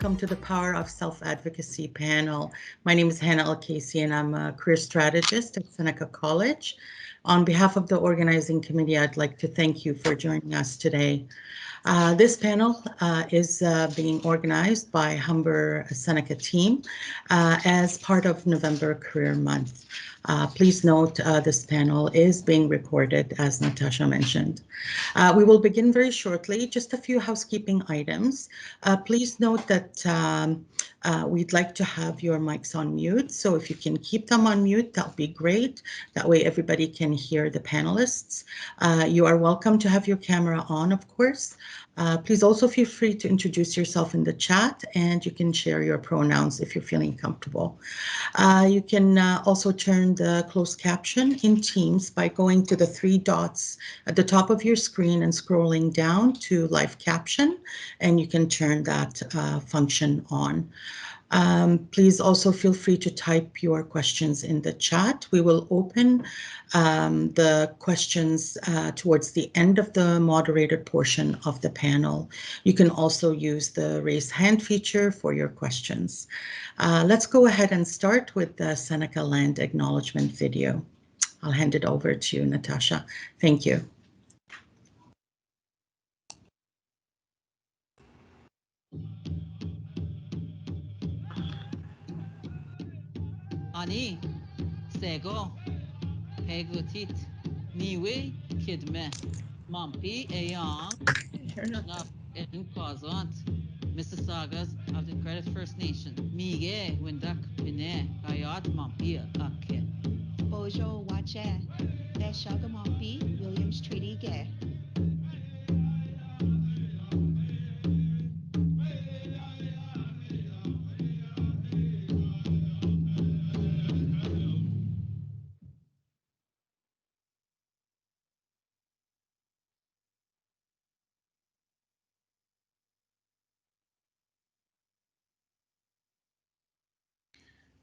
welcome to the Power of Self-Advocacy panel. My name is Hannah L. and I'm a career strategist at Seneca College. On behalf of the organizing committee, I'd like to thank you for joining us today. This panel is being organized by Humber Seneca team as part of November Career Month. Please note this panel is being recorded, as Natasha mentioned. We will begin very shortly. Just a few housekeeping items. Please note that we'd like to have your mics on mute. So if you can keep them on mute, that would be great. That way everybody can hear the panelists. You are welcome to have your camera on, of course. Please also feel free to introduce yourself in the chat, and you can share your pronouns if you're feeling comfortable. You can also turn the closed caption in Teams by going to the three dots at the top of your screen and scrolling down to live caption, and you can turn that function on. Please also feel free to type your questions in the chat. We will open the questions towards the end of the moderated portion of the panel. You can also use the raise hand feature for your questions. Let's go ahead and start with the Seneca Land Acknowledgement video. I'll hand it over to you, Natasha. Thank you. Ani, Sego, Pegutit, Niwe, Kidme, Mumpy, Ayong, Naf, and Kwazant, Mississaugas of the Credit First Nation, Mige, Winduck, Pine, Kayat, Mumpy, Ake. Bojo, Wache, Eshaga Mumpy, Williams Treaty Gay.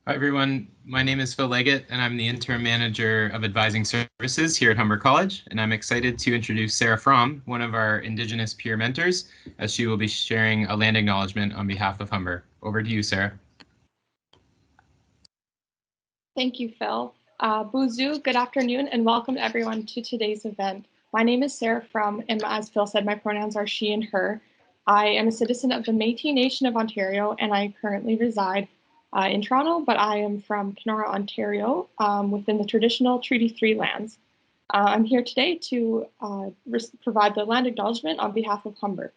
Hi, everyone. My name is Phil Leggett, and I'm the Interim Manager of Advising Services here at Humber College, and I'm excited to introduce Sarah Fromm, one of our Indigenous peer mentors, as she will be sharing a land acknowledgement on behalf of Humber. Over to you, Sarah. Thank you, Phil. Buzu, good afternoon, and welcome everyone to today's event. My name is Sarah Fromm, and as Phil said, my pronouns are she and her. I am a citizen of the Métis Nation of Ontario, and I currently reside in Toronto, but I am from Kenora, Ontario, within the traditional Treaty 3 lands. I'm here today to provide the land acknowledgement on behalf of Humber.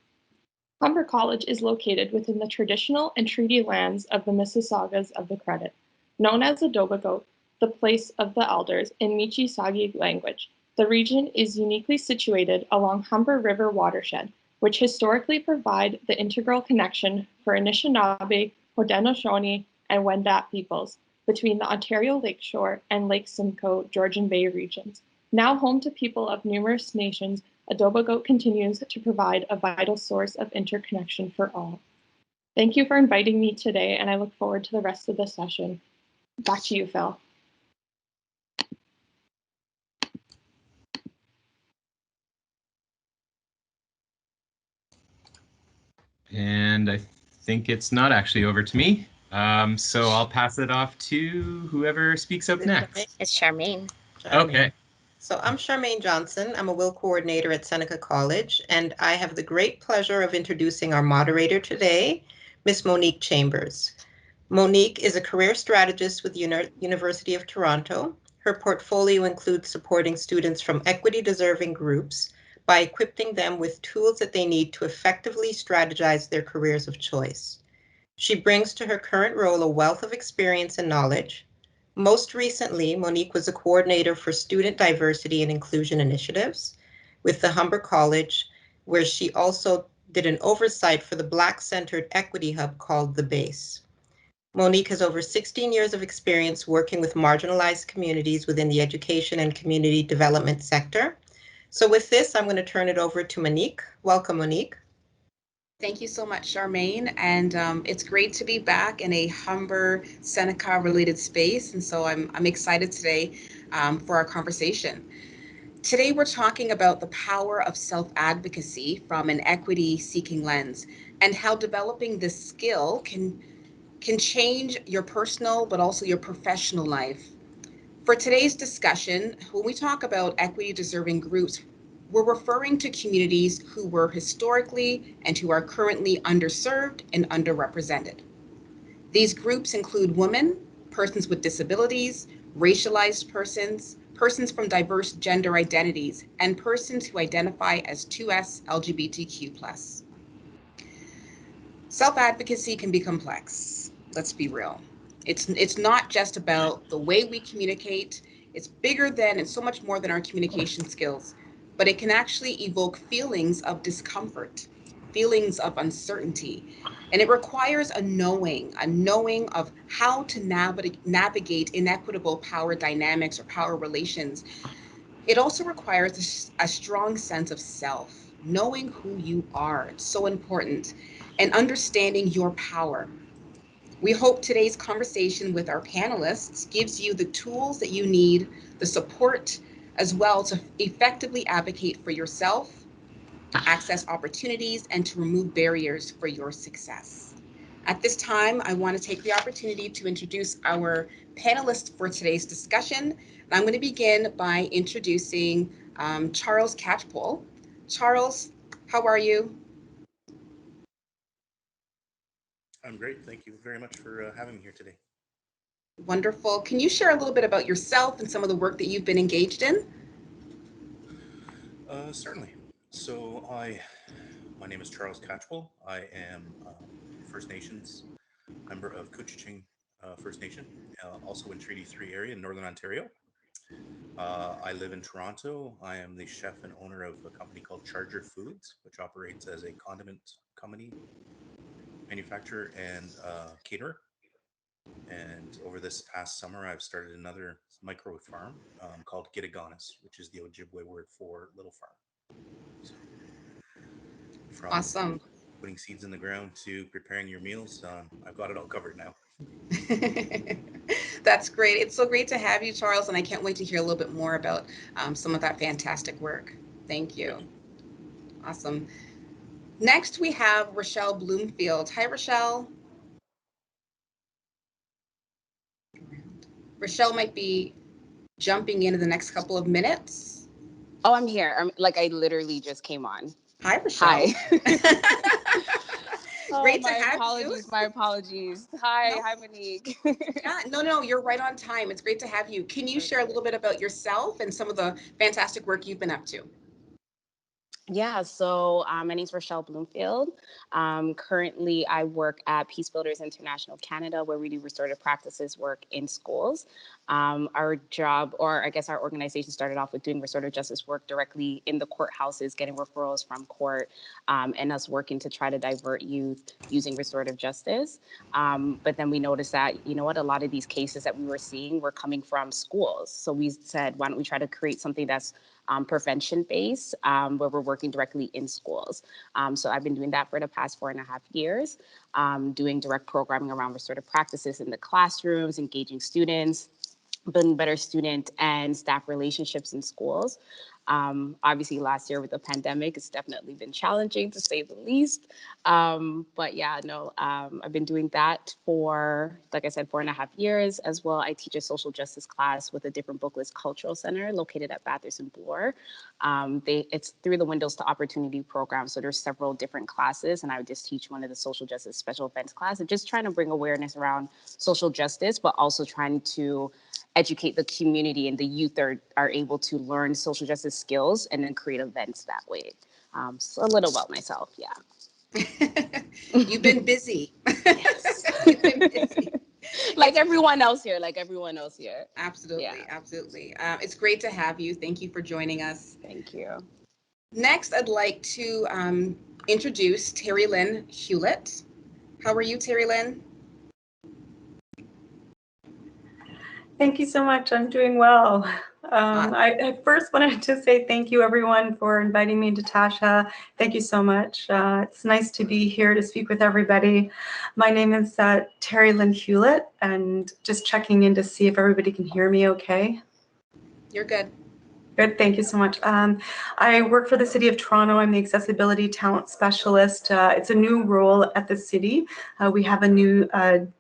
Humber College is located within the traditional and treaty lands of the Mississaugas of the Credit, known as the Dobagoat, the place of the elders in Michi-Sagi language. The region is uniquely situated along Humber River watershed, which historically provide the integral connection for Anishinaabe, Haudenosaunee, and Wendat peoples between the Ontario Lakeshore and Lake Simcoe Georgian Bay regions. Now home to people of numerous nations, Adobagoat continues to provide a vital source of interconnection for all. Thank you for inviting me today, and I look forward to the rest of the session. Back to you, Phil. And I think it's not actually over to me. So I'll pass it off to whoever speaks up next. It's Charmaine. Okay. So I'm Charmaine Johnson. I'm a Will Coordinator at Seneca College, and I have the great pleasure of introducing our moderator today, Ms. Monique Chambers. Monique is a career strategist with University of Toronto. Her portfolio includes supporting students from equity-deserving groups by equipping them with tools that they need to effectively strategize their careers of choice. She brings to her current role a wealth of experience and knowledge. Most recently, Monique was a coordinator for student diversity and inclusion initiatives with the Humber College, where she also did an oversight for the Black-centered equity hub called The Base. Monique has over 16 years of experience working with marginalized communities within the education and community development sector. So with this, I'm going to turn it over to Monique. Welcome, Monique. Thank you so much, Charmaine. And it's great to be back in a Humber Seneca related space. And so I'm excited today for our conversation. Today, we're talking about the power of self-advocacy from an equity-seeking lens. and how developing this skill can change your personal but also your professional life. For today's discussion, when we talk about equity deserving groups, we're referring to communities who were historically and who are currently underserved and underrepresented. These groups include women, persons with disabilities, racialized persons, persons from diverse gender identities, and persons who identify as 2S LGBTQ+. Self-advocacy can be complex. Let's be real. It's not just about the way we communicate. It's bigger than and so much more than our communication skills, but it can actually evoke feelings of discomfort, feelings of uncertainty, and it requires a knowing of how to navigate inequitable power dynamics or power relations. It also requires a strong sense of self, knowing who you are. It's so important, and understanding your power. We hope today's conversation with our panelists gives you the tools that you need, the support as well to effectively advocate for yourself, access opportunities, and to remove barriers for your success. At this time, I want to take the opportunity to introduce our panelists for today's discussion. I'm going to begin by introducing Charles Cashpole. Charles, how are you? I'm great. Thank you very much for having me here today. Wonderful. Can you share a little bit about yourself and some of the work that you've been engaged in? Certainly. So my name is Charles Cashpole. I am First Nations member of Couchiching First Nation, also in Treaty 3 area in Northern Ontario. I live in Toronto. I am the chef and owner of a company called Charger Foods, which operates as a condiment company, manufacturer, and caterer. And over this past summer, I've started another micro farm called Gitagonis, which is the Ojibwe word for little farm. So, from Awesome. putting seeds in the ground to preparing your meals, I've got it all covered now. That's great. It's so great to have you, Charles, and I can't wait to hear a little bit more about some of that fantastic work. Thank you. Thank you. Awesome. Next, we have Rochelle Bloomfield. Hi, Rochelle. Rochelle might be jumping in the next couple of minutes. Oh, I'm here. I literally just came on. Hi, Rochelle. Hi. Great to my have apologies. you. My apologies. Hi, No. hi, Monique. Yeah, no, you're right on time. It's great to have you. Can you share a little bit about yourself and some of the fantastic work you've been up to? Yeah, so my name is Rochelle Bloomfield. Currently, I work at Peace Builders International Canada, where we do restorative practices work in schools. Our job, or I guess our organization, started off with doing restorative justice work directly in the courthouses, getting referrals from court, and us working to try to divert youth using restorative justice. But then we noticed that, you know what, a lot of these cases that we were seeing were coming from schools. So we said, why don't we try to create something that's prevention-based, where we're working directly in schools. So I've been doing that for the past 4.5 years, doing direct programming around restorative practices in the classrooms, engaging students, building better student and staff relationships in schools. Obviously, last year with the pandemic, it's definitely been challenging to say the least. But yeah, no, I've been doing that for, like I said, 4.5 years. As well, I teach a social justice class with a different bookless cultural center located at Bathurst and Bloor. It's through the Windows to Opportunity program. So there's several different classes, and I would just teach one of the social justice special events class, and just trying to bring awareness around social justice, but also trying to educate the community, and the youth are able to learn social justice skills and then create events that way. So a little about myself, yeah. You've been busy. Yes. You've been busy. like everyone else here. Absolutely, Yeah. absolutely. It's great to have you. Thank you for joining us. Thank you. Next, I'd like to introduce Terry Lynn Hewlett. How are you, Terry Lynn? Thank you so much. I'm doing well. I first wanted to say thank you, everyone, for inviting me to Tasha. Thank you so much. It's nice to be here to speak with everybody. My name is Terry Lynn Hewlett, and just checking in to see if everybody can hear me okay. You're good. Good, thank you so much. I work for the City of Toronto. I'm the Accessibility Talent Specialist. It's a new role at the city. We have a new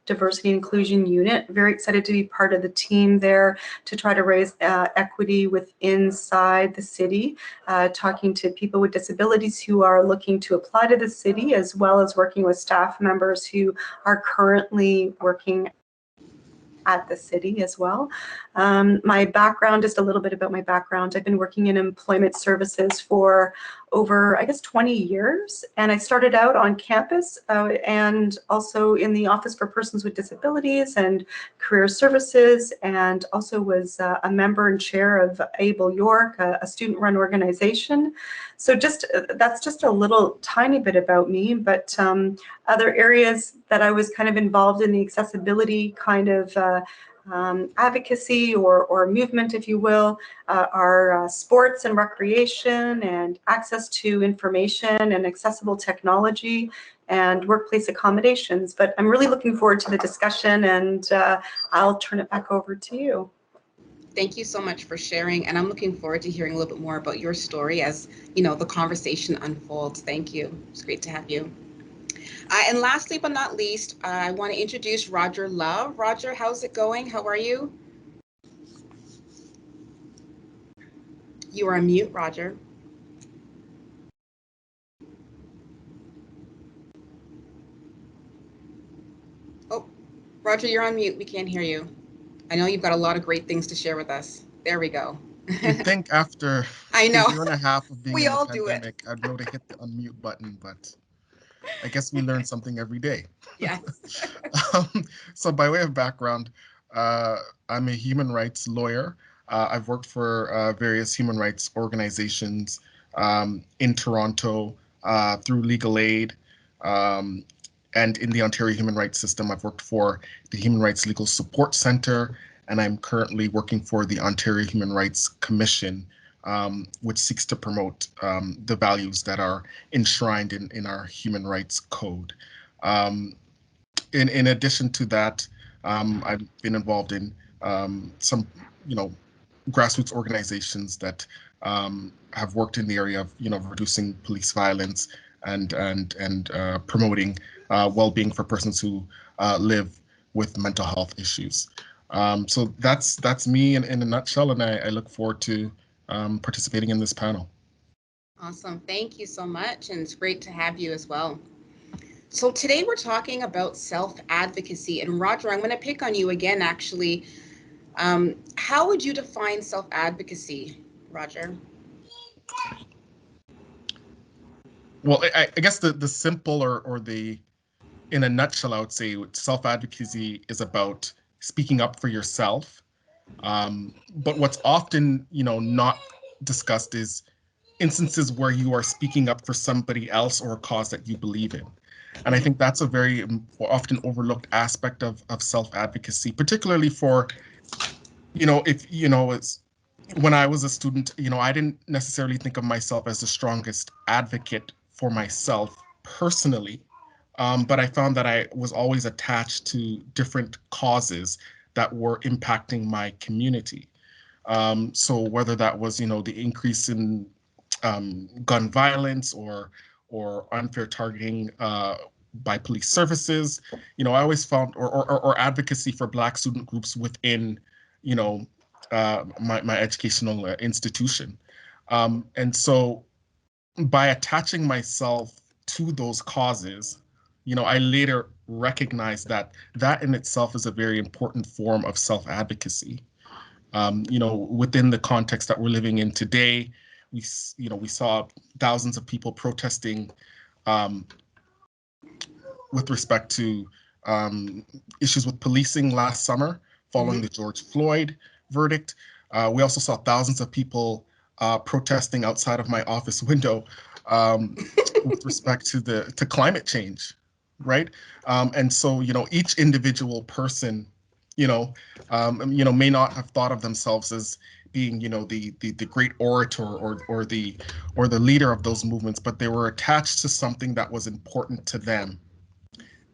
diversity inclusion unit. Very excited to be part of the team there to try to raise equity inside the city, talking to people with disabilities who are looking to apply to the city, as well as working with staff members who are currently working at the city as well. My background, just a little bit about my background. I've been working in employment services for over, I guess, 20 years. And I started out on campus and also in the Office for Persons with Disabilities and Career Services, and also was a member and chair of Able York, a student-run organization. So that's just a little tiny bit about me, but other areas that I was kind of involved in the accessibility kind of advocacy or movement, if you will, are sports and recreation and access to information and accessible technology and workplace accommodations. But I'm really looking forward to the discussion, and I'll turn it back over to you. Thank you so much for sharing, and I'm looking forward to hearing a little bit more about your story as the conversation unfolds. Thank you. It's great to have you. And lastly but not least, I want to introduce Roger Love. Roger, how's it going? How are you? You are on mute, Roger. Oh, Roger, you're on mute. We can't hear you. I know you've got a lot of great things to share with us. There we go. You'd think after I know. a year and a half of being We in the all do it. pandemic, I'd be able to hit the unmute button, but I guess we learn something every day. Yes. So by way of background, I'm a human rights lawyer. I've worked for various human rights organizations in Toronto through legal aid, and in the Ontario human rights system. I've worked for the Human Rights Legal Support Center, and I'm currently working for the Ontario Human Rights Commission, which seeks to promote the values that are enshrined in our human rights code. In addition to that, I've been involved in some, grassroots organizations that have worked in the area of, reducing police violence and promoting well-being for persons who live with mental health issues. So that's me in a nutshell, and I look forward to participating in this panel. Awesome. Thank you so much. And it's great to have you as well. So today we're talking about self-advocacy. And Roger, I'm going to pick on you again, actually. How would you define self-advocacy, Roger? Well, I guess the simple or the, in a nutshell, I would say self-advocacy is about speaking up for yourself. But what's often, not discussed is instances where you are speaking up for somebody else or a cause that you believe in. And I think that's a very often overlooked aspect of self-advocacy, particularly for, if, it's, when I was a student, I didn't necessarily think of myself as the strongest advocate for myself personally. But I found that I was always attached to different causes that were impacting my community. So whether that was, the increase in gun violence or unfair targeting by police services, I always found, or advocacy for Black student groups within, my educational institution. And so by attaching myself to those causes, I later recognized that in itself is a very important form of self-advocacy. Within the context that we're living in today, we saw thousands of people protesting with respect to issues with policing last summer following the George Floyd verdict. We also saw thousands of people protesting outside of my office window with respect to climate change, right? And so, each individual person, may not have thought of themselves as being, the great orator or the leader of those movements, but they were attached to something that was important to them.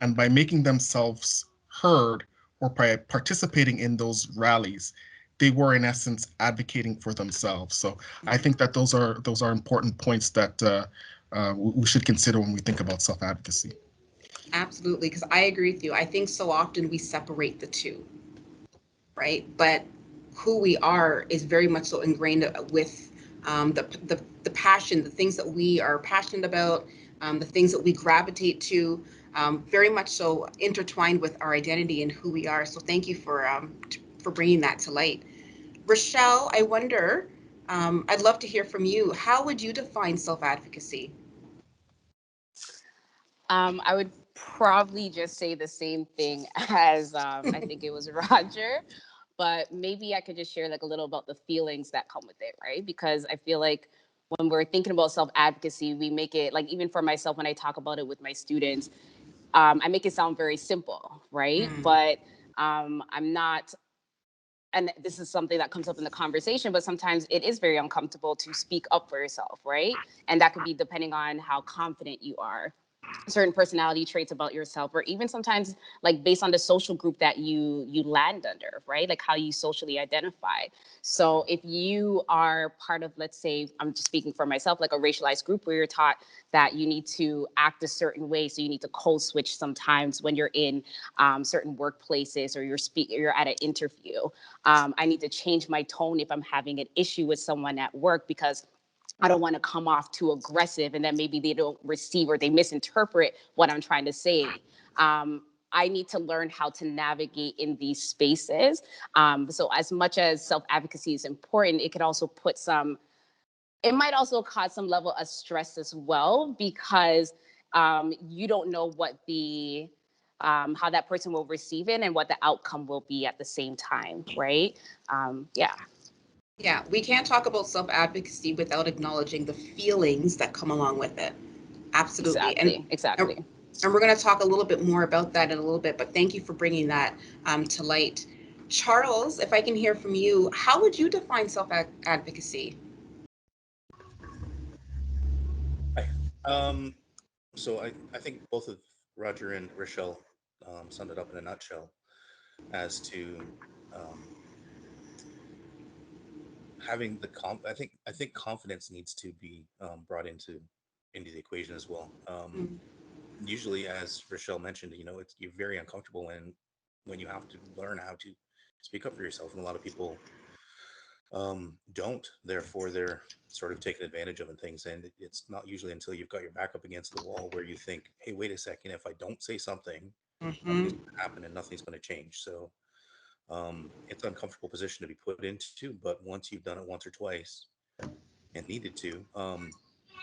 And by making themselves heard or by participating in those rallies, they were in essence advocating for themselves. So I think that those are important points that we should consider when we think about self-advocacy. Absolutely, because I agree with you. I think so often we separate the two, right? But who we are is very much so ingrained with the passion, the things that we are passionate about, the things that we gravitate to, very much so intertwined with our identity and who we are. So thank you for bringing that to light. Rochelle, I wonder, I'd love to hear from you. How would you define self-advocacy? I would probably just say the same thing as I think it was Roger, but maybe I could just share like a little about the feelings that come with it, right? Because I feel like when we're thinking about self-advocacy, we make it like, even for myself, when I talk about it with my students, I make it sound very simple, right? But I'm not, and this is something that comes up in the conversation, but sometimes it is very uncomfortable to speak up for yourself, right? And that could be depending on how confident you are, certain personality traits about yourself, or even sometimes like based on the social group that you land under, right? Like how you socially identify. So if you are part of, let's say, I'm just speaking for myself, like a racialized group where you're taught that you need to act a certain way, so you need to code switch sometimes when you're in certain workplaces, or you're at an interview. I need to change my tone if I'm having an issue with someone at work, because I don't want to come off too aggressive and then maybe they don't receive or they misinterpret what I'm trying to say. I need to learn how to navigate in these spaces. So as much as self-advocacy is important, it might also cause some level of stress as well, because you don't know what how that person will receive it and what the outcome will be at the same time, right? Yeah. Yeah, we can't talk about self-advocacy without acknowledging the feelings that come along with it. Absolutely. Exactly. And we're going to talk a little bit more about that in a little bit, but thank you for bringing that to light. Charles, if I can hear from you, how would you define self-advocacy? Hi. So I think both of Roger and Rochelle summed it up in a nutshell as to um, having the I think confidence needs to be brought into the equation as well. Usually, as Rochelle mentioned, you're very uncomfortable when you have to learn how to speak up for yourself, and a lot of people don't. Therefore, they're sort of taken advantage of and things. And it's not usually until you've got your back up against the wall where you think, "Hey, wait a second! If I don't say something, nothing's going to happen and nothing's going to change." So it's an uncomfortable position to be put into. But once you've done it once or twice and needed to,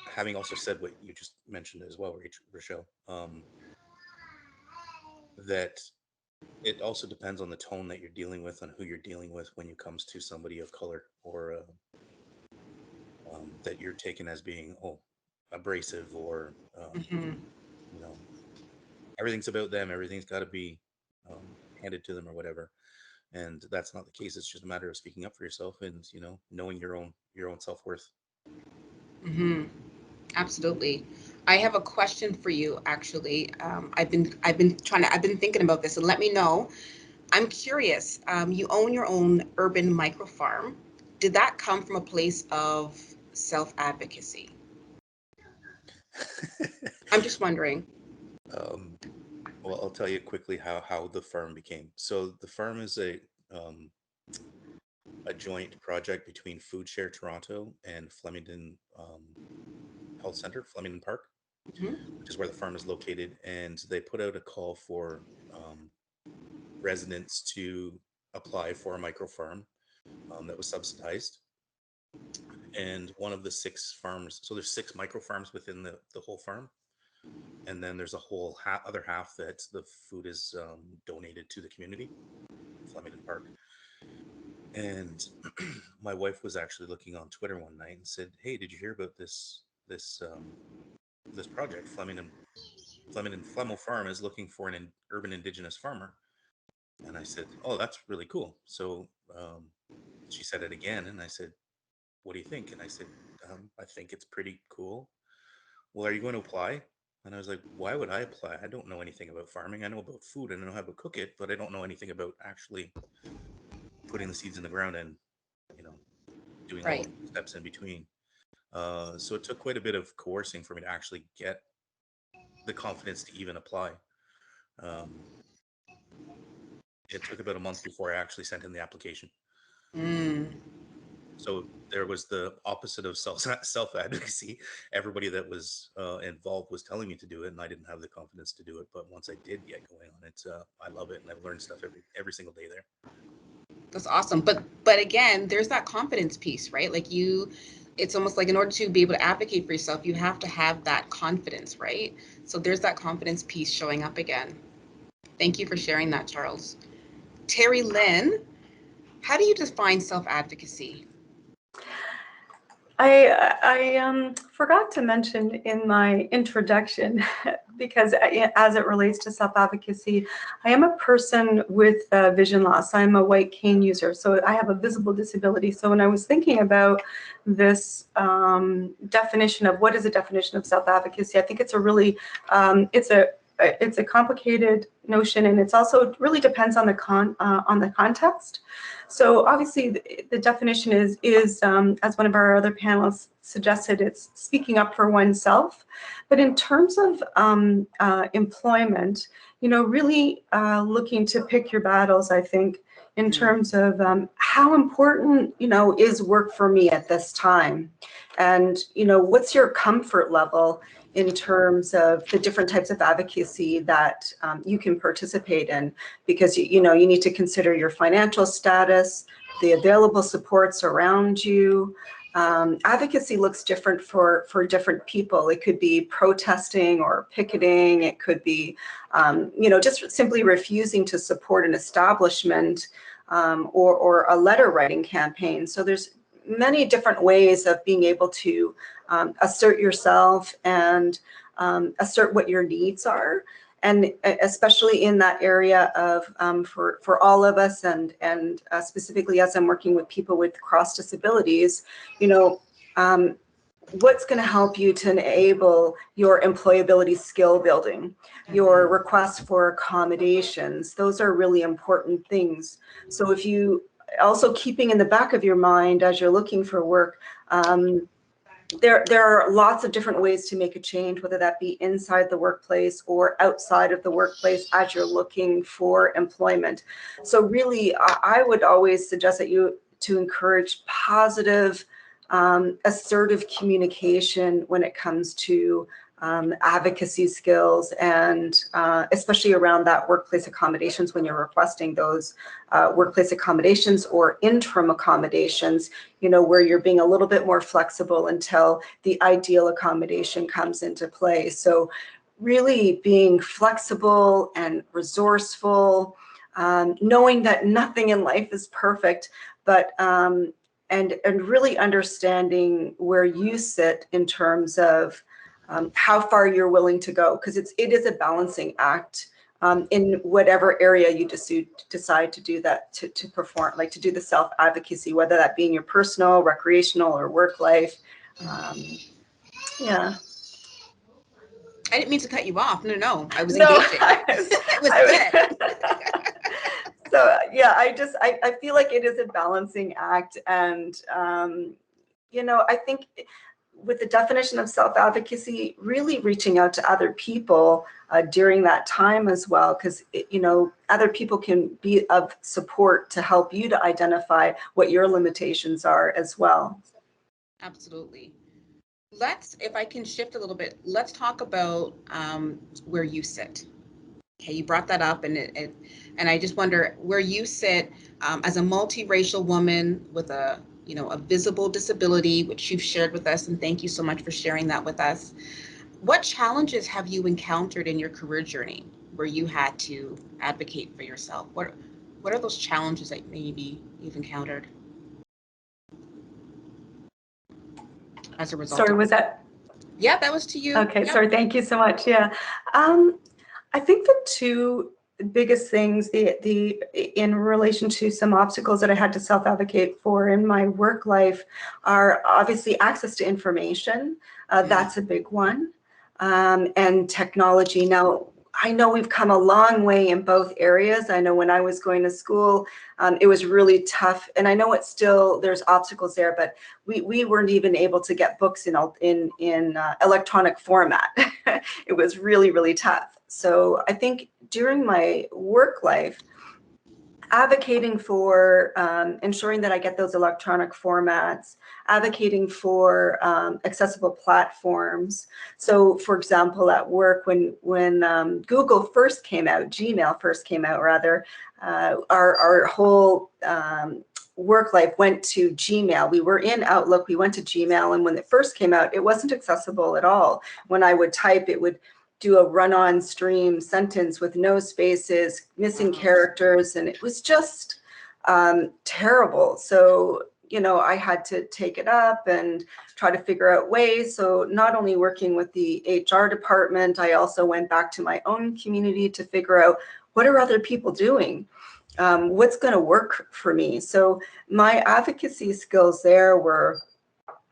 having also said what you just mentioned as well, Rochelle, that it also depends on the tone that you're dealing with, on who you're dealing with when it comes to somebody of color, or that you're taken as being abrasive, or you know everything's about them, everything's got to be handed to them or whatever. And that's not the case. It's just a matter of speaking up for yourself, and knowing your own self-worth. Mm-hmm. Absolutely. I have a question for you, actually. I've been thinking about this, and let me know. I'm curious. You own your own urban micro farm. Did that come from a place of self-advocacy? I'm just wondering. um, well, I'll tell you quickly how the firm became. So the firm is um, a joint project between Food Share Toronto and Flemington Health Center, Flemington Park, Mhm. which is where the farm is located. And they put out a call for residents to apply for a micro farm that was subsidized. And one of the six farms, so there's six micro farms within the whole farm. And then there's a whole other half that the food is donated to the community, Flemington Park. And my wife was actually looking on Twitter one night and said, "Hey, did you hear about this project? Flemington Flemo Farm is looking for an urban indigenous farmer." And I said, "Oh, that's really cool." So she said it again, and I said, "What do you think?" And I said, "I think it's pretty cool." "Well, are you going to apply?" And I was like, "Why would I apply? I don't know anything about farming. I know about food and I know how to cook it, but I don't know anything about actually putting the seeds in the ground and, doing all Right. the steps in between. So it took quite a bit of coercing for me to actually get the confidence to even apply. It took about a month before I actually sent in the application. So there was the opposite of self-advocacy. Everybody that was involved was telling me to do it, and I didn't have the confidence to do it. But once I did get going on it, I love it, and I've learned stuff every single day there. That's awesome. But again, there's that confidence piece, right? Like it's almost like in order to be able to advocate for yourself, you have to have that confidence, right? So there's that confidence piece showing up again. Thank you for sharing that, Charles. Terry Lynn, how do you define self-advocacy? I forgot to mention in my introduction, because as it relates to self-advocacy, I am a person with vision loss. I'm a white cane user, so I have a visible disability. So when I was thinking about this definition of what is a definition of self-advocacy, I think it's a really, it's a complicated notion, and it's also, it really depends on the context. So obviously the definition is as one of our other panelists suggested, it's speaking up for oneself. But in terms of employment, really looking to pick your battles, I think, in terms of how important, is work for me at this time? And, what's your comfort level in terms of the different types of advocacy that you can participate in? Because, you need to consider your financial status, the available supports around you. Advocacy looks different for different people. It could be protesting or picketing. It could be, just simply refusing to support an establishment, or a letter writing campaign. So there's many different ways of being able to assert yourself and assert what your needs are. And especially in that area of, for all of us, and specifically as I'm working with people with cross disabilities, what's going to help you to enable your employability skill building, your requests for accommodations. Those are really important things. So if you also keeping in the back of your mind as you're looking for work, there are lots of different ways to make a change, whether that be inside the workplace or outside of the workplace as you're looking for employment. So really, I would always suggest that to encourage positive, assertive communication when it comes to advocacy skills, and especially around that workplace accommodations when you're requesting those workplace accommodations or interim accommodations, where you're being a little bit more flexible until the ideal accommodation comes into play. So really being flexible and resourceful, knowing that nothing in life is perfect, but and really understanding where you sit in terms of how far you're willing to go, because it is a balancing act in whatever area you decide to do that, to perform, like to do the self-advocacy, whether that be in your personal, recreational, or work life. Yeah. I didn't mean to cut you off. No, I was engaging. It was good. So yeah, I feel like it is a balancing act, and I think with the definition of self-advocacy, really reaching out to other people during that time as well, because other people can be of support to help you to identify what your limitations are as well. Absolutely. If I can shift a little bit, let's talk about where you sit. Okay, you brought that up, and I just wonder where you sit as a multiracial woman with a visible disability, which you've shared with us, and thank you so much for sharing that with us. What challenges have you encountered in your career journey where you had to advocate for yourself? What are those challenges that maybe you've encountered as a result? Sorry, was that? Yeah, that was to you. Okay, Yep. sorry, thank you so much. Yeah, I think the two biggest things, in relation to some obstacles that I had to self-advocate for in my work life, are obviously access to information. That's a big one, and technology. Now, I know we've come a long way in both areas. I know when I was going to school, it was really tough, and I know it's still, there's obstacles there, but we weren't even able to get books in electronic format. It was really, really tough. So I think during my work life, advocating for ensuring that I get those electronic formats, advocating for accessible platforms. So for example, at work, when Google first came out, Gmail first came out rather, our whole work life went to Gmail. We were in Outlook, we went to Gmail, and when it first came out, it wasn't accessible at all. When I would type, it would do a run-on stream sentence with no spaces, missing characters, and it was just terrible. So, you know, I had to take it up and try to figure out ways. So not only working with the HR department, I also went back to my own community to figure out what are other people doing? What's going to work for me? So my advocacy skills there were,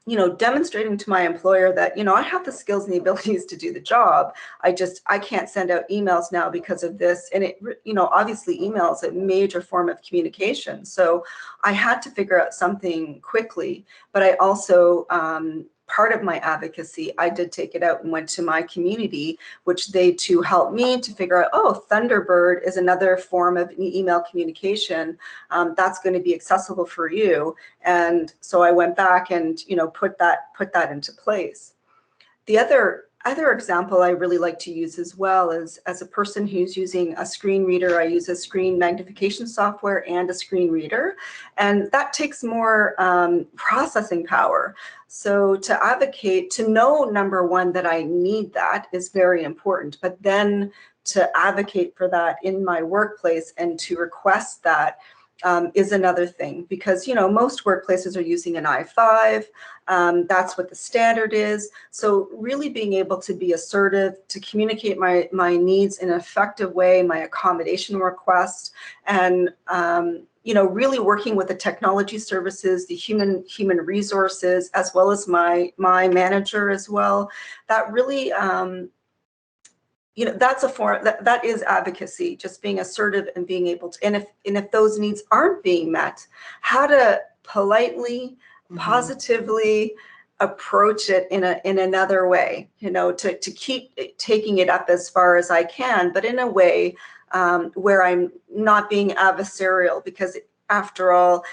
you know, demonstrating to my employer that, you know, I have the skills and the abilities to do the job. I can't send out emails now because of this. And it, you know, obviously email is a major form of communication. So I had to figure out something quickly, but I also, part of my advocacy, I did take it out and went to my community, which they too helped me to figure out, oh, Thunderbird is another form of email communication that's going to be accessible for you. And so I went back and, you know, put that into place. The other example I really like to use as well is, as a person who's using a screen reader, I use a screen magnification software and a screen reader, and that takes more processing power. So to advocate, to know, number one, that I need that is very important, but then to advocate for that in my workplace and to request that is another thing, because, you know, most workplaces are using an i5. That's what the standard is. So really being able to be assertive, to communicate my needs in an effective way, my accommodation requests, and you know, really working with the technology services, the human resources, as well as my manager as well. That really you know, that's a form that is advocacy, just being assertive and being able to, and if those needs aren't being met, how to politely, positively approach it in another way, you know, to keep taking it up as far as I can, but in a way where I'm not being adversarial, because after all,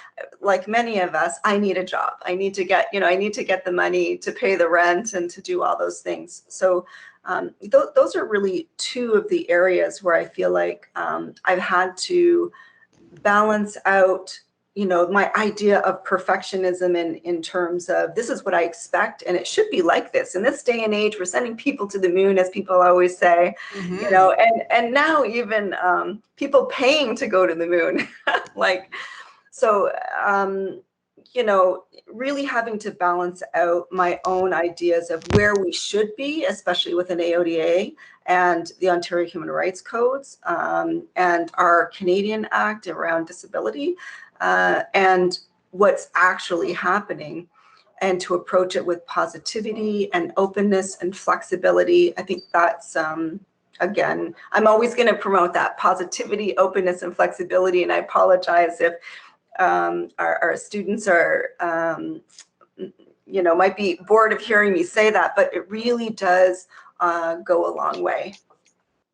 like many of us, I need a job. I need to get, you know, I need to get the money to pay the rent and to do all those things. So those are really two of the areas where I feel like I've had to balance out, you know, my idea of perfectionism in terms of this is what I expect and it should be like this. In this day and age, we're sending people to the moon, as people always say, you know, and now even people paying to go to the moon. Like, so, you know, really having to balance out my own ideas of where we should be, especially with an AODA and the Ontario Human Rights Codes and our Canadian Act around disability and what's actually happening, and to approach it with positivity and openness and flexibility. I think that's, again, I'm always going to promote that positivity, openness, and flexibility. And I apologize if our students are, you know, might be bored of hearing me say that, but it really does go a long way.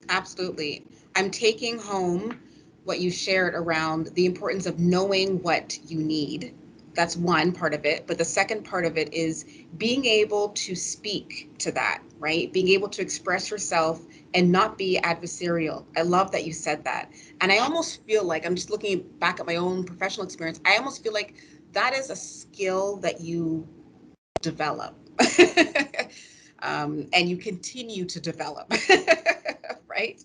Absolutely. I'm taking home what you shared around the importance of knowing what you need. That's one part of it. But the second part of it is being able to speak to that, right? Being able to express yourself and not be adversarial. I love that you said that. And I almost feel like, I'm just looking back at my own professional experience, I almost feel like that is a skill that you develop and you continue to develop, right?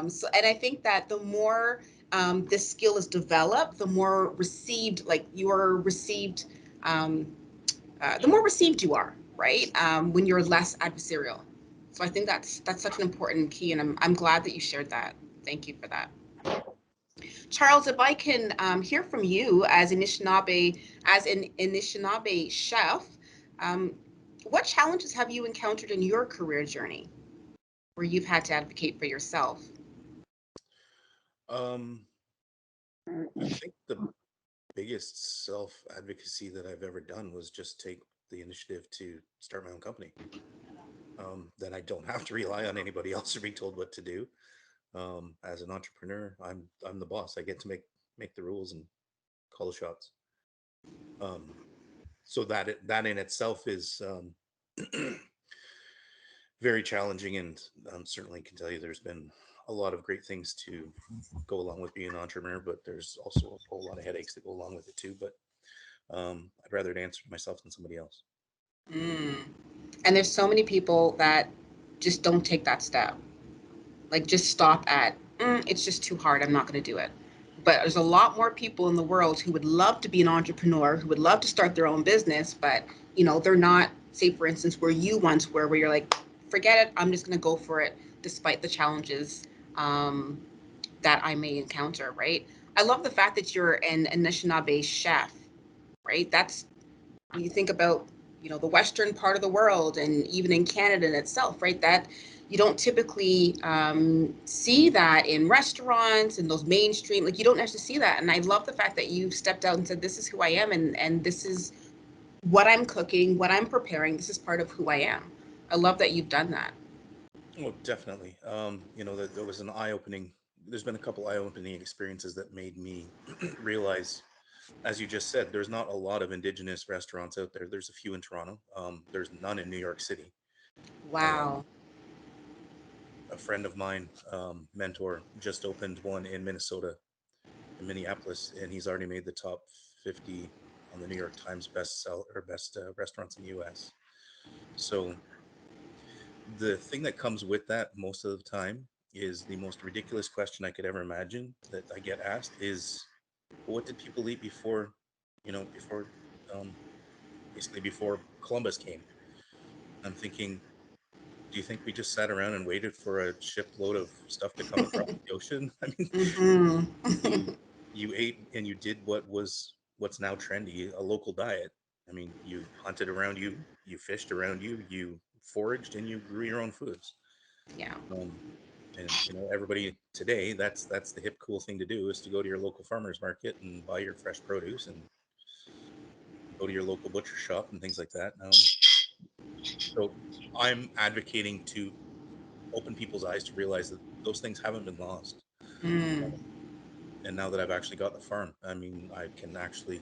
So, and I think that the more this skill is developed, the more received, like you are received, the more received you are, right? When you're less adversarial. So I think that's such an important key, and I'm glad that you shared that. Thank you for that. Charles, if I can hear from you as an Anishinaabe chef, what challenges have you encountered in your career journey? where you've had to advocate for yourself? I think the biggest self-advocacy that I've ever done was just take the initiative to start my own company. Then I don't have to rely on anybody else or be told what to do. As an entrepreneur, I'm the boss. I get to make the rules and call the shots. So that in itself is very challenging, and certainly can tell you there's been a lot of great things to go along with being an entrepreneur, but there's also a whole lot of headaches that go along with it too. But I'd rather it answer myself than somebody else. Mm. And there's so many people that just don't take that step. Like just stop at, it's just too hard. I'm not going to do it. But there's a lot more people in the world who would love to be an entrepreneur, who would love to start their own business, but they're not, say for instance, where you once were, where you're like, forget it, I'm just going to go for it despite the challenges that I may encounter, right? I love the fact that you're an Anishinaabe chef, right? That's, when you think about the western part of the world, and even in Canada in itself, right, that you don't typically see that in restaurants and those mainstream, like you don't actually see that. And I love the fact that you stepped out and said, this is who I am, and this is what I'm cooking, what I'm preparing, this is part of who I am. I love that you've done that. Oh, definitely. There was an eye-opening. There's been a couple eye-opening experiences that made me realize, as you just said, there's not a lot of Indigenous restaurants out there. There's a few in Toronto. There's none in New York City. Wow. A friend of mine, mentor, just opened one in Minnesota, in Minneapolis, and he's already made the top 50 on the New York Times best restaurants in the U.S. So the thing that comes with that most of the time is the most ridiculous question I could ever imagine that I get asked is, what did people eat before, before, um, basically before Columbus came? I'm thinking, do you think we just sat around and waited for a shipload of stuff to come across the ocean? I mean, Mm-hmm. you ate and you did what's now trendy, a local diet. I mean, you hunted around you fished around you foraged, and you grew your own foods. Yeah, Um, and everybody today, that's the hip cool thing to do, is to go to your local farmers market and buy your fresh produce and go to your local butcher shop and things like that. So I'm advocating to open people's eyes to realize that those things haven't been lost. mm, And now that I've actually got the farm, I mean, I can actually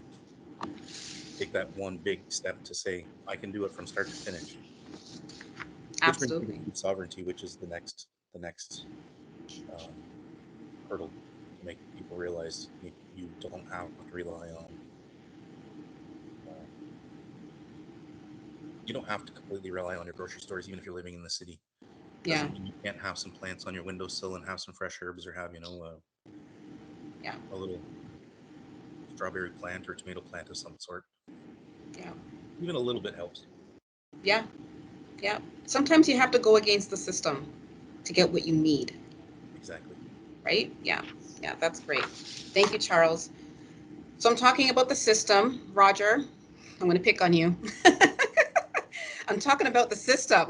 take that one big step to say I can do it from start to finish, which brings me to absolutely. food sovereignty, which is the next um, hurdle to make people realize you don't have to rely on. Uh, you don't have to completely rely on your grocery stores, even if you're living in the city. Yeah, Doesn't mean you can't have some plants on your windowsill and have some fresh herbs, or have yeah, a little strawberry plant or tomato plant of some sort. yeah, Even a little bit helps. yeah, yeah. Sometimes you have to go against the system to get what you need, Exactly. right? Yeah, yeah, that's great. Thank you, Charles. So I'm talking about the system. Roger, I'm going to pick on you. I'm talking about the system.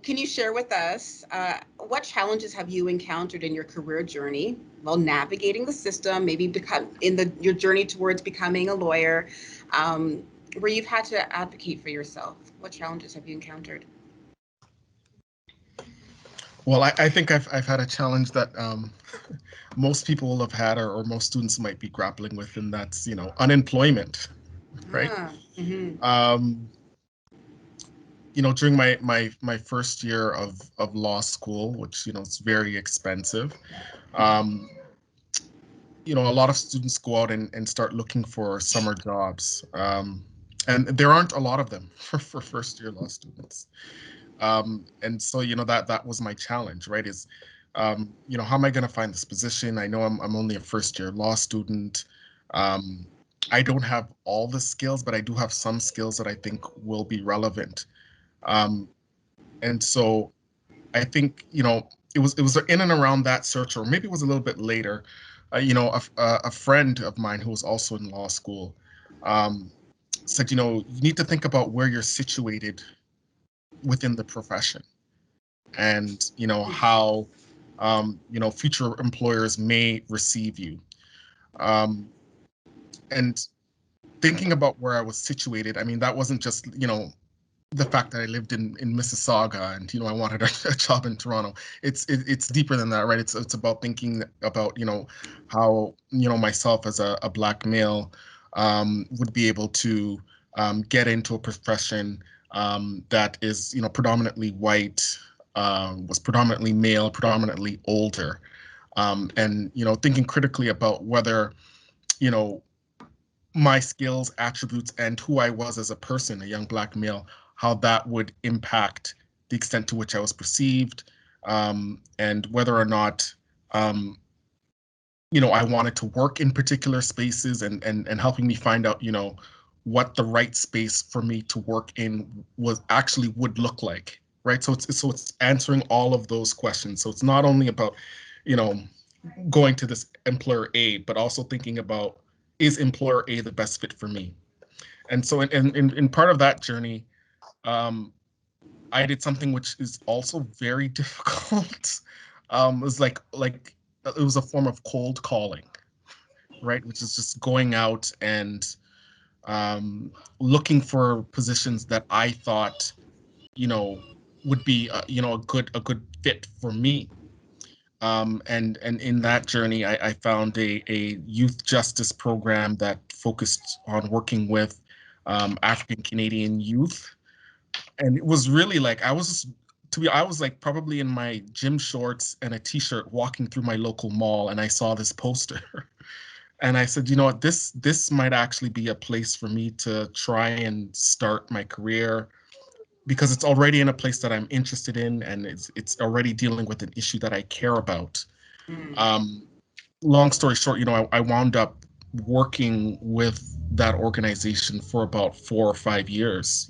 Can you share with us what challenges have you encountered in your career journey while navigating the system, maybe become in your journey towards becoming a lawyer, um, where you've had to advocate for yourself? What challenges have you encountered? Well, I think I've had a challenge that most people will have had, or most students might be grappling with, and that's unemployment, right? Ah, mm-hmm. Um, during my first year of law school, which is very expensive. Um, a lot of students go out and start looking for summer jobs, and there aren't a lot of them for first year law students. And so that was my challenge, right? Is how am I going to find this position? I know I'm only a first year law student. Um, I don't have all the skills, but I do have some skills that I think will be relevant. Um, and so I think it was in and around that search, or maybe it was a little bit later. A friend of mine who was also in law school um, said, you need to think about where you're situated within the profession. and how future employers may receive you. And thinking about where I was situated, I mean, that wasn't just the fact that I lived in Mississauga and I wanted a job in Toronto. It's deeper than that, right? It's about thinking about how myself as a Black male would be able to get into a profession that is predominantly white, was predominantly male, predominantly older, and thinking critically about whether my skills, attributes, and who I was as a person, a young Black male, how that would impact the extent to which I was perceived, and whether or not, I wanted to work in particular spaces, and helping me find out, what the right space for me to work in would look like, right? So it's answering all of those questions. So it's not only about, going to this employer A, but also thinking about, is employer A the best fit for me? And so in part of that journey, I did something which is also very difficult. It was like it was a form of cold calling, right? Which is just going out and looking for positions that I thought, would be a good fit for me. And in that journey, I found a youth justice program that focused on working with African Canadian youth, and it was really like I was like probably in my gym shorts and a t-shirt walking through my local mall, and I saw this poster, and I said, you know what, this might actually be a place for me to try and start my career, because it's already in a place that I'm interested in, and it's already dealing with an issue that I care about. Long story short, I wound up working with that organization for about 4 or 5 years,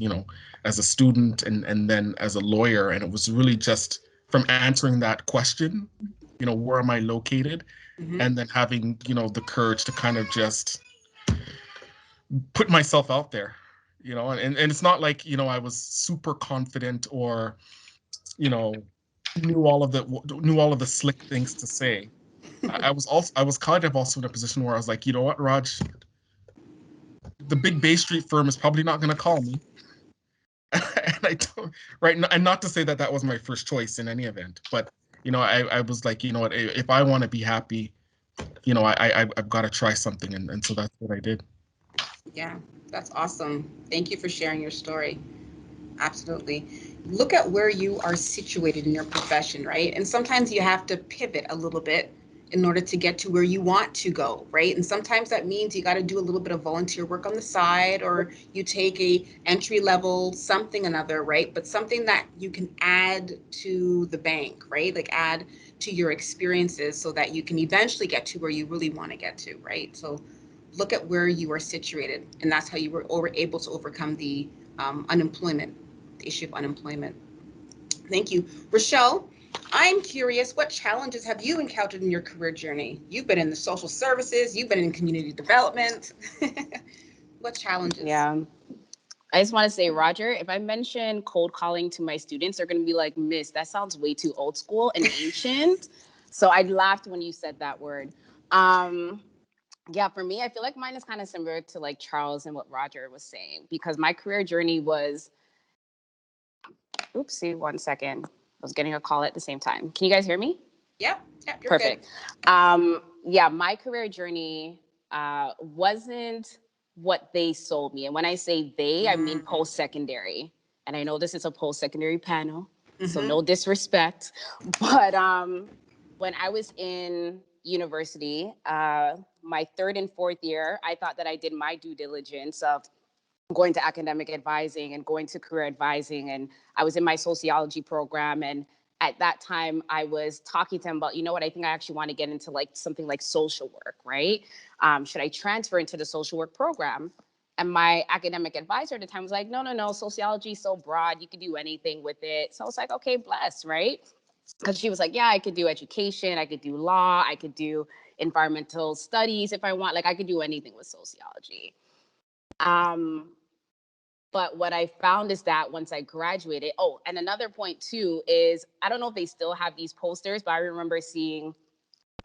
as a student and then as a lawyer. And it was really just from answering that question, where am I located? And then having, the courage to kind of just put myself out there, and it's not like, I was super confident or, knew all of the slick things to say. I was kind of also in a position where I was like, you know what, Raj, the big Bay Street firm is probably not going to call me. And I don't, right, and not to say that that was my first choice in any event, but I was like, you know what, if I want to be happy, I've got to try something, and so that's what I did. Yeah, that's awesome. Thank you for sharing your story. Absolutely. Look at where you are situated in your profession, right? And sometimes you have to pivot a little bit in order to get to where you want to go, right? And sometimes that means you got to do a little bit of volunteer work on the side, or you take a entry level something another, right? But something that you can add to the bank, right? Like add to your experiences so that you can eventually get to where you really want to get to, right? So look at where you are situated, and that's how you were able to overcome the unemployment, the issue of unemployment. Thank you. Rochelle, I'm curious, what challenges have you encountered in your career journey? You've been in the social services, you've been in community development. What challenges? Yeah. I just want to say, Roger, if I mention cold calling to my students, they're going to be like, Miss, that sounds way too old school and ancient. So I laughed when you said that word. Yeah, for me, I feel like mine is kind of similar to like Charles and what Roger was saying, because my career journey was, oopsie, 1 second. I was getting a call at the same time. Can you guys hear me? Yep, you're perfect. Good. Yeah, my career journey wasn't what they sold me. And when I say they, I mean post-secondary. And I know this is a post-secondary panel, so no disrespect. But when I was in university, my 3rd and 4th year, I thought that I did my due diligence of going to academic advising and going to career advising. And I was in my sociology program. And at that time, I was talking to him about, you know what, I think I actually want to get into like something like social work, right? Should I transfer into the social work program? And my academic advisor at the time was like, no, sociology is so broad, you could do anything with it. So I was like, okay, bless, right? Because she was like, yeah, I could do education, I could do law, I could do environmental studies if I want, like I could do anything with sociology. But what I found is that once I graduated, oh, and another point too is, I don't know if they still have these posters, but I remember seeing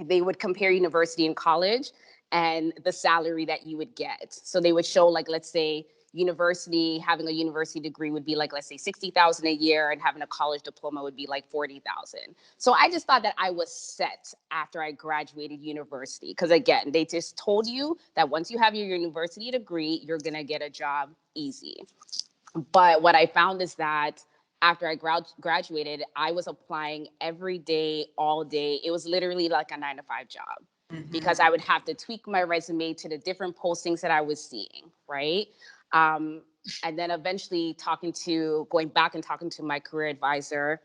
they would compare university and college and the salary that you would get. So they would show, like, let's say having a university degree would be like, let's say 60,000 a year, and having a college diploma would be like 40,000. So I just thought that I was set after I graduated university. Because again, they just told you that once you have your university degree, you're gonna get a job easy. But what I found is that after I graduated, I was applying every day, all day. It was literally like a 9-to-5 job, because I would have to tweak my resume to the different postings that I was seeing, right? And then eventually going back and talking to my career advisor,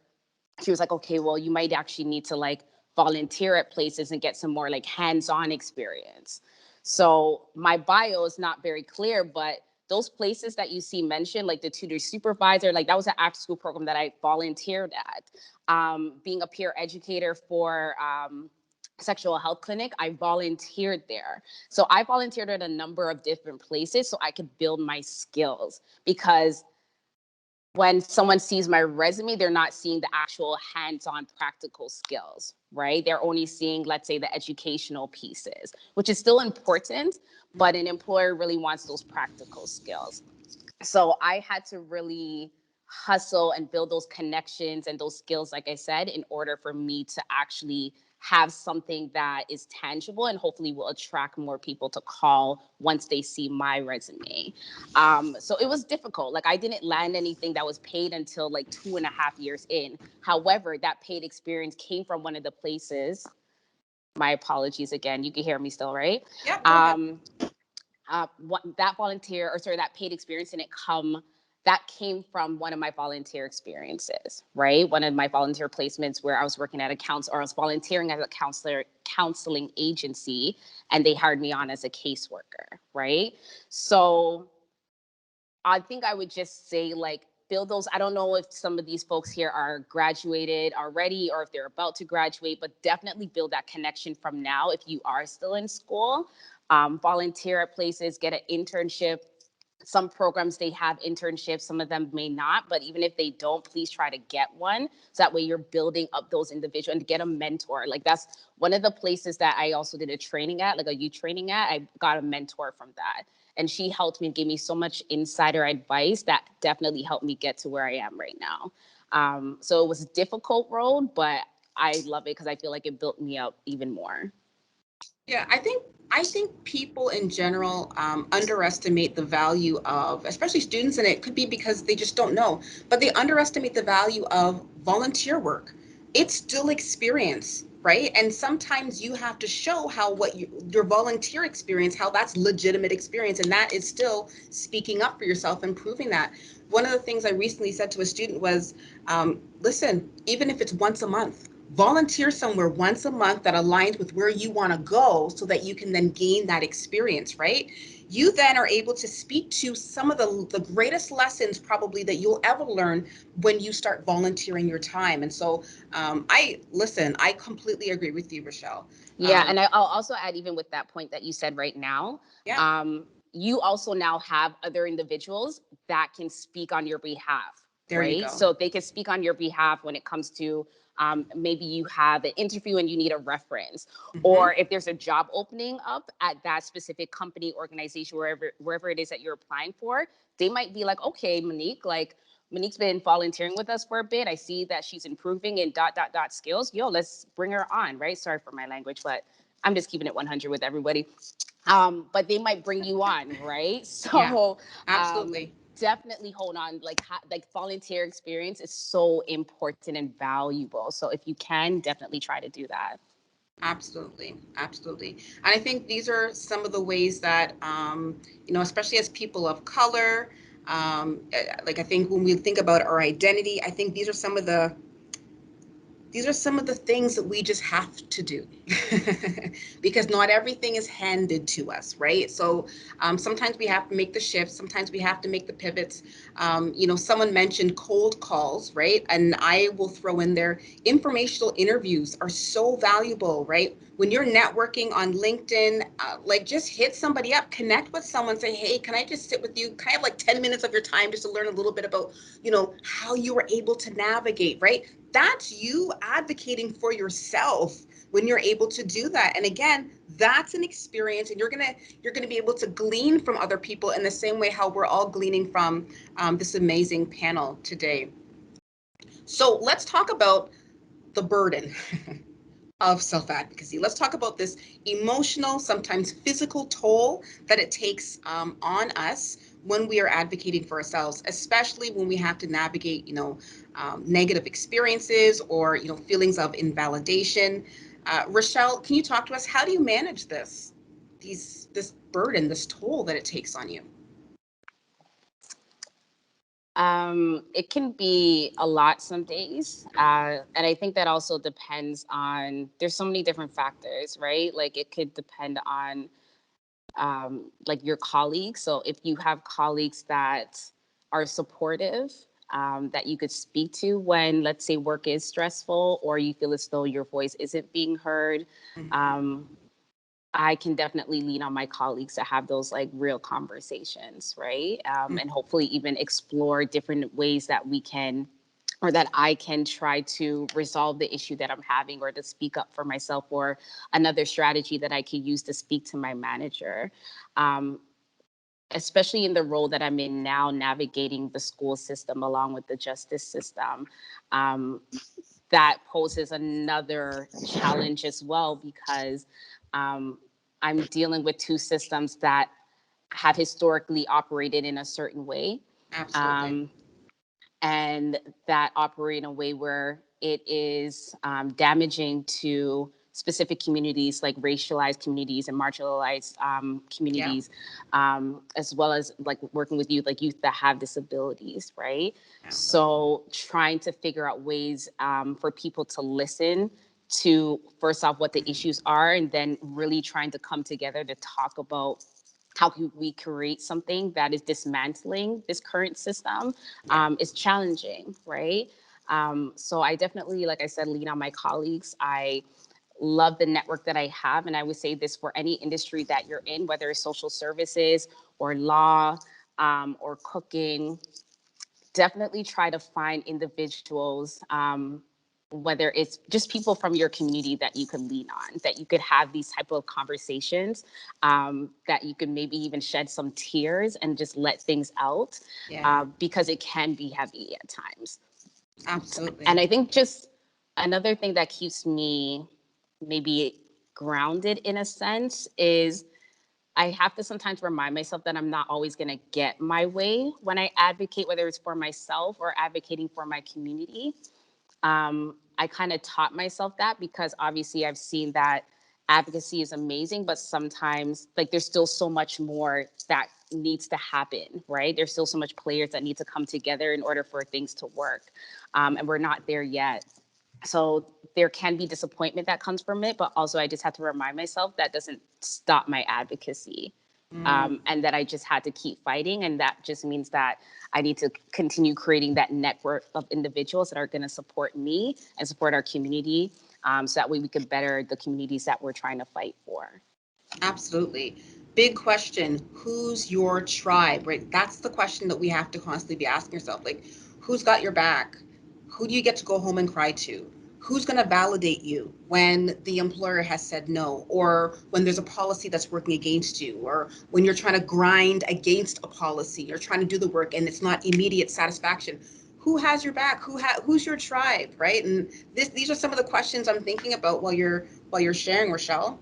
she was like, okay, well, you might actually need to like volunteer at places and get some more like hands-on experience. So my bio is not very clear, but those places that you see mentioned, like the tutor supervisor, like that was an after school program that I volunteered at. Being a peer educator for sexual health clinic, I volunteered there. So I volunteered at a number of different places so I could build my skills, because when someone sees my resume, they're not seeing the actual hands-on practical skills, right? They're only seeing, let's say, the educational pieces, which is still important, but an employer really wants those practical skills. So I had to really hustle and build those connections and those skills, like I said, in order for me to actually have something that is tangible and hopefully will attract more people to call once they see my resume. So it was difficult. Like, I didn't land anything that was paid until like 2.5 years in. However, that paid experience came from one of the places. My apologies again. You can hear me still, right? Yeah, go ahead. That paid experience that came from one of my volunteer experiences, right? One of my volunteer placements where I was working at I was volunteering as a counseling agency, and they hired me on as a caseworker, right? So I think I would just say, like, build those. I don't know if some of these folks here are graduated already or if they're about to graduate, but definitely build that connection from now if you are still in school. Volunteer at places, get an internship. Some programs, they have internships, some of them may not, but even if they don't, please try to get one. So that way you're building up those individuals, and get a mentor. Like, that's one of the places that I also did a training at, like a youth training at. I got a mentor from that. And she helped me, gave me so much insider advice that definitely helped me get to where I am right now. So it was a difficult road, but I love it because I feel like it built me up even more. Yeah, I think people in general underestimate the value of, especially students, and it could be because they just don't know, but they underestimate the value of volunteer work. It's still experience, right? And sometimes you have to show how your volunteer experience, how that's legitimate experience, and that is still speaking up for yourself and proving that. One of the things I recently said to a student was, listen, even if it's once a month, volunteer somewhere once a month that aligns with where you want to go, so that you can then gain that experience, right? You then are able to speak to some of the greatest lessons probably that you'll ever learn when you start volunteering your time. And so I completely agree with you, Rochelle. Yeah, and I'll also add, even with that point that you said right now, Yeah. You also now have other individuals that can speak on your behalf, There you right? go. So they can speak on your behalf when it comes to maybe you have an interview and you need a reference, or if there's a job opening up at that specific company, organization, wherever it is that you're applying for, they might be like, okay, Monique's been volunteering with us for a bit. I see that she's improving in ... skills. Yo, let's bring her on, right? Sorry for my language, but I'm just keeping it 100 with everybody. But they might bring you on, right? So Yeah, absolutely. Definitely hold on. Like volunteer experience is so important and valuable. So if you can, definitely try to do that. Absolutely, absolutely. And I think these are some of the ways that, especially as people of color, like, I think when we think about our identity, I think these are some of the these are some of the things that we just have to do because not everything is handed to us, right? So sometimes we have to make the shifts, sometimes we have to make the pivots. You know, someone mentioned cold calls, right? And I will throw in there, informational interviews are so valuable, right? When you're networking on LinkedIn, like just hit somebody up, connect with someone, say, hey, can I just sit with you? Can I have like 10 minutes of your time just to learn a little bit about, you know, how you were able to navigate, right? That's you advocating for yourself when you're able to do that. And again, that's an experience, and you're gonna be able to glean from other people in the same way how we're all gleaning from this amazing panel today. So let's talk about the burden of self-advocacy. Let's talk about this emotional, sometimes physical toll that it takes on us when we are advocating for ourselves, especially when we have to navigate, you know, negative experiences or, you know, feelings of invalidation. Rochelle, can you talk to us? How do you manage this burden, this toll that it takes on you? It can be a lot some days. And I think that also depends on, there's so many different factors, right? Like it could depend on like your colleagues. So if you have colleagues that are supportive, that you could speak to when, let's say, work is stressful or you feel as though your voice isn't being heard, I can definitely lean on my colleagues to have those like real conversations, right? And hopefully even explore different ways that we can, or that I can try to resolve the issue that I'm having, or to speak up for myself, or another strategy that I could use to speak to my manager. Especially in the role that I'm in now, navigating the school system along with the justice system, that poses another challenge as well, because I'm dealing with two systems that have historically operated in a certain way. Absolutely. And that operate in a way where it is damaging to specific communities, like racialized communities and marginalized communities, as well as like working with youth, like youth that have disabilities, right? So trying to figure out ways for people to listen to, first off, what the issues are, and then really trying to come together to talk about how can we create something that is dismantling this current system, is challenging, right? So I definitely, like I said, lean on my colleagues. I love the network that I have. And I would say this for any industry that you're in, whether it's social services or law or cooking, definitely try to find individuals, whether it's just people from your community that you could lean on, that you could have these type of conversations, that you could maybe even shed some tears and just let things out, because it can be heavy at times. Absolutely. And I think just another thing that keeps me maybe grounded in a sense is I have to sometimes remind myself that I'm not always going to get my way when I advocate, whether it's for myself or advocating for my community. I kind of taught myself that because obviously I've seen that advocacy is amazing, but sometimes like there's still so much more that needs to happen, right? There's still so much players that need to come together in order for things to work. And we're not there yet. So there can be disappointment that comes from it, but also I just have to remind myself that doesn't stop my advocacy. And that I just had to keep fighting. And that just means that I need to continue creating that network of individuals that are going to support me and support our community, so that way we can better the communities that we're trying to fight for. Absolutely. Big question. Who's your tribe, right? That's the question that we have to constantly be asking ourselves. Like, who's got your back? Who do you get to go home and cry to? Who's going to validate you when the employer has said no, or when there's a policy that's working against you, or when you're trying to grind against a policy, you're trying to do the work and it's not immediate satisfaction? Who has your back? Who's your tribe, right? And these are some of the questions I'm thinking about while you're sharing, Rochelle.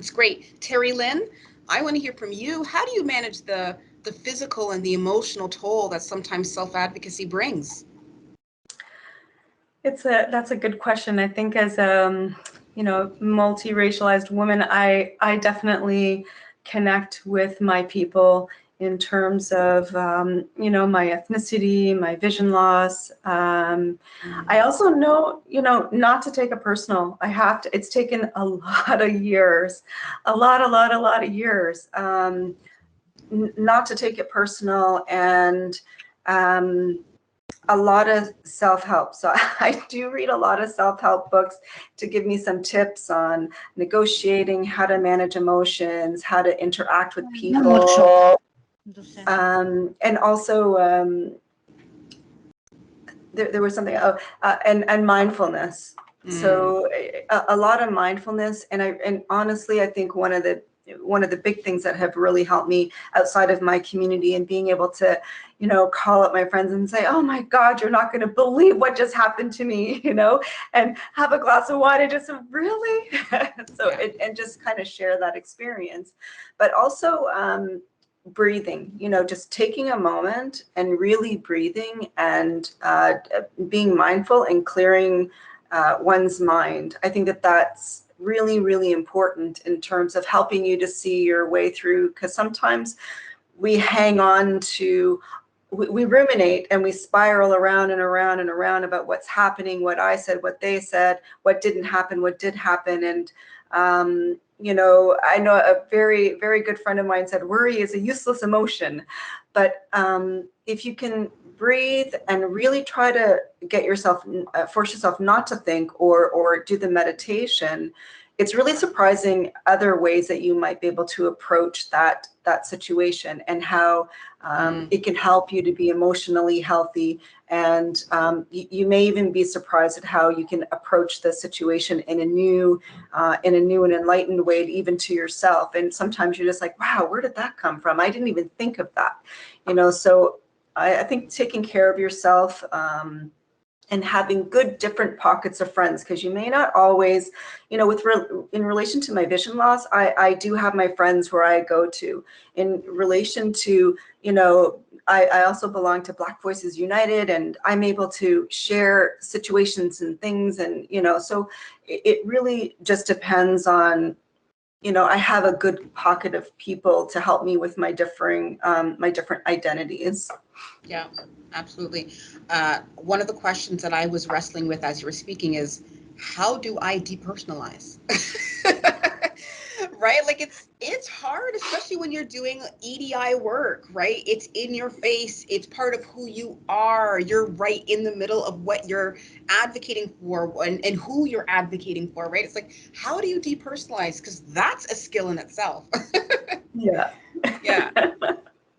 It's great. Terry Lynn, I want to hear from you. How do you manage the physical and the emotional toll that sometimes self-advocacy brings? That's a good question. I think as multi-racialized woman, I definitely connect with my people in terms of, you know, my ethnicity, my vision loss. I also know, you know, not to take it personal. I have to, it's taken a lot of years, a lot of years, not to take it personal, and a lot of self-help. So I do read a lot of self-help books to give me some tips on negotiating, how to manage emotions, how to interact with people. And also, there was something, and mindfulness. So a lot of mindfulness, and honestly, I think one of the big things that have really helped me outside of my community and being able to, you know, call up my friends and say, oh my God, you're not going to believe what just happened to me, you know, and have a glass of wine and just really, so and just kind of share that experience, but also breathing, you know, just taking a moment and really breathing and being mindful and clearing one's mind. I think that that's really, really important in terms of helping you to see your way through, because sometimes we hang on to, we ruminate and we spiral around and around and around about what's happening, what I said, what they said, what didn't happen, what did happen. And you know, I know a very, very good friend of mine said, worry is a useless emotion. But if you can breathe and really try to get yourself, force yourself not to think or do the meditation, it's really surprising other ways that you might be able to approach that situation, and how it can help you to be emotionally healthy. And you may even be surprised at how you can approach the situation in a new and enlightened way, even to yourself. And sometimes you're just like, wow, where did that come from? I didn't even think of that, you know. So I think taking care of yourself, and having good different pockets of friends, because you may not always, you know, in relation to my vision loss, I do have my friends where I go to. In relation to, you know, I also belong to Black Voices United, and I'm able to share situations and things, and, you know, so it really just depends on, you know, I have a good pocket of people to help me with my different identities. Yeah, absolutely. One of the questions that I was wrestling with as you were speaking is, how do I depersonalize? Right? Like it's hard, especially when you're doing EDI work, right? It's in your face. It's part of who you are. You're right in the middle of what you're advocating for and who you're advocating for, right? It's like, how do you depersonalize? Because that's a skill in itself. Yeah. Yeah.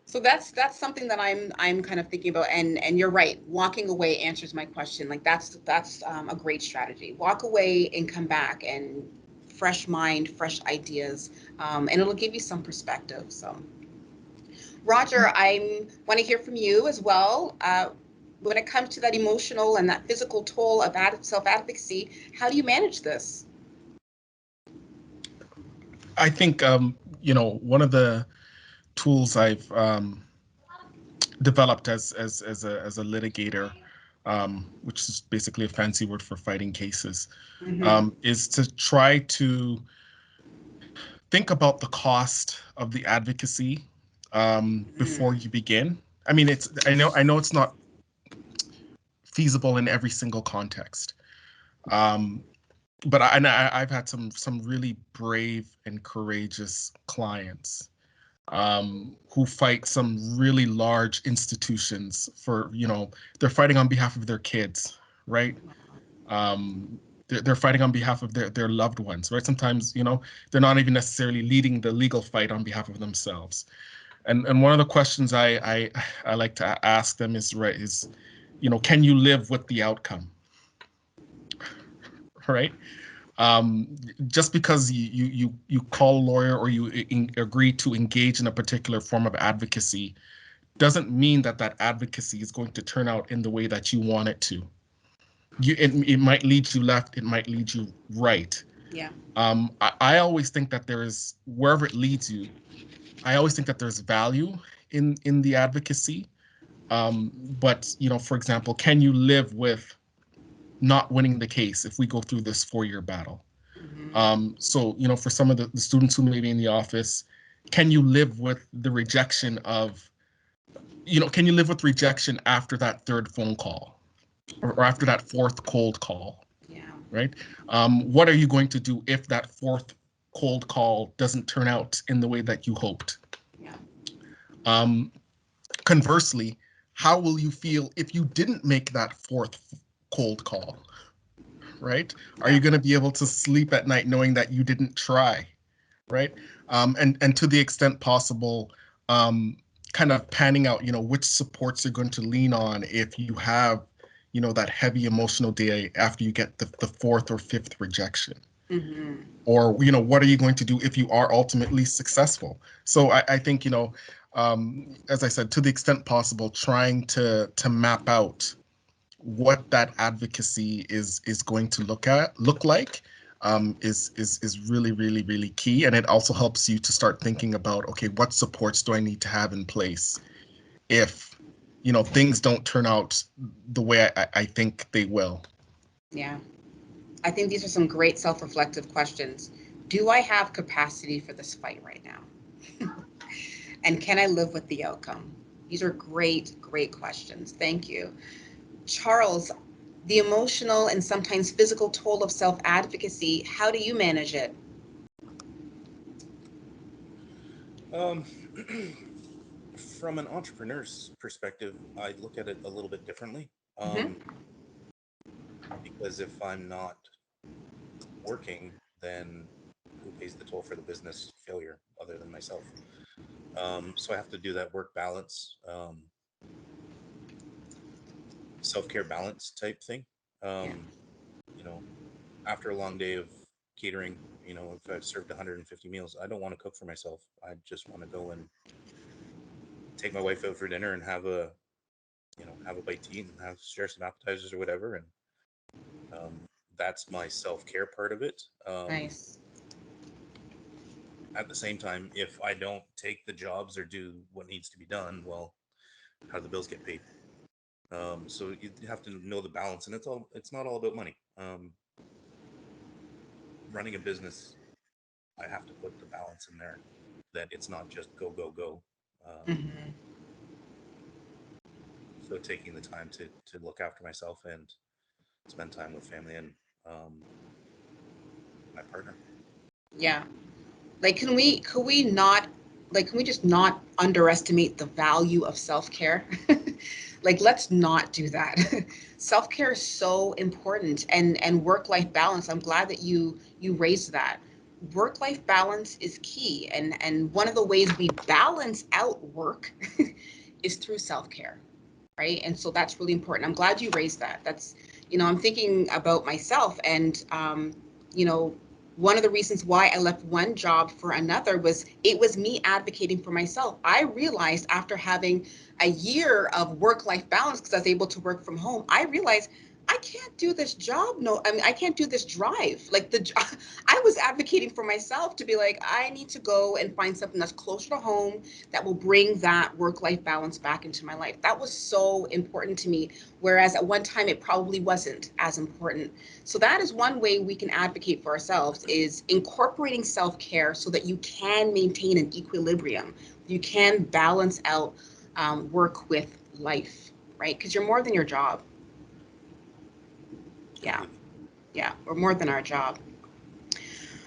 So that's something that I'm kind of thinking about, and you're right. Walking away answers my question. Like that's a great strategy. Walk away and come back, and fresh mind, fresh ideas, and it'll give you some perspective. So, Roger, I want to hear from you as well. When it comes to that emotional and that physical toll of self-advocacy, how do you manage this? I think you know, one of the tools I've developed as a litigator, which is basically a fancy word for fighting cases, is to try to think about the cost of the advocacy before you begin. I mean, I know it's not feasible in every single context, but I've had some really brave and courageous clients who fight some really large institutions for, you know, they're fighting on behalf of their kids, right? They're fighting on behalf of their loved ones, right? Sometimes, you know, they're not even necessarily leading the legal fight on behalf of themselves. And one of the questions I like to ask them is, right, is, you know, can you live with the outcome, right? Just because you call a lawyer or you agree to engage in a particular form of advocacy doesn't mean that advocacy is going to turn out in the way that you want it to. It might lead you left, it might lead you right. Yeah. I always think that wherever it leads you, I always think that there's value in the advocacy. But, you know, for example, can you live with not winning the case if we go through this 4-year battle? So, you know, for some of the students who may be in the office, can you live with the rejection of, can you live with rejection after that third phone call or after that fourth cold call? Yeah. Right? What are you going to do if that fourth cold call doesn't turn out in the way that you hoped? Yeah. Conversely, how will you feel if you didn't make that fourth cold call? Right? Are you going to be able to sleep at night knowing that you didn't try? Right? And to the extent possible, kind of panning out, which supports you're going to lean on if you have, that heavy emotional day after you get the fourth or fifth rejection. Mm-hmm. Or, what are you going to do if you are ultimately successful? So I think, as I said, to the extent possible, trying to map out what that advocacy is going to look like is really, really, really key. And it also helps you to start thinking about, okay, what supports do I need to have in place if, things don't turn out the way I think they will? Yeah. I think these are some great self-reflective questions. Do I have capacity for this fight right now? And can I live with the outcome? These are great, great questions. Thank you. Charles, the emotional and sometimes physical toll of self-advocacy, how do you manage it? From an entrepreneur's perspective, I look at it a little bit differently. Because if I'm not working, then who pays the toll for the business failure other than myself? So I have to do that work balance, self-care balance type thing. You know, after a long day of catering, if I've served 150 meals, I don't want to cook for myself. I just want to go and take my wife out for dinner and have a bite to eat and share some appetizers or whatever. And that's my self-care part of it. Nice. At the same time, if I don't take the jobs or do what needs to be done, well, how do the bills get paid? So you have to know the balance, and it's not all about money. Running a business, I have to put the balance in there, that it's not just go, go, go. Mm-hmm. So taking the time to look after myself and spend time with family and my partner. Yeah. Like, can we just not underestimate the value of self-care? Like, let's not do that. Self-care is so important, and work-life balance. I'm glad that you raised that. Work-life balance is key, and one of the ways we balance out work is through self-care, right? And so that's really important. I'm glad you raised that. That's, I'm thinking about myself, and you know, one of the reasons why I left one job for another was it was me advocating for myself. I realized after having a year of work-life balance, because I was able to work from home, I realized I can't do this job. No, I mean, I can't do this drive. Like I was advocating for myself to be like, I need to go and find something that's closer to home that will bring that work-life balance back into my life. That was so important to me. Whereas at one time, it probably wasn't as important. So that is one way we can advocate for ourselves, is incorporating self-care so that you can maintain an equilibrium. You can balance out work with life, right? Because you're more than your job. Yeah. Yeah, we're more than our job.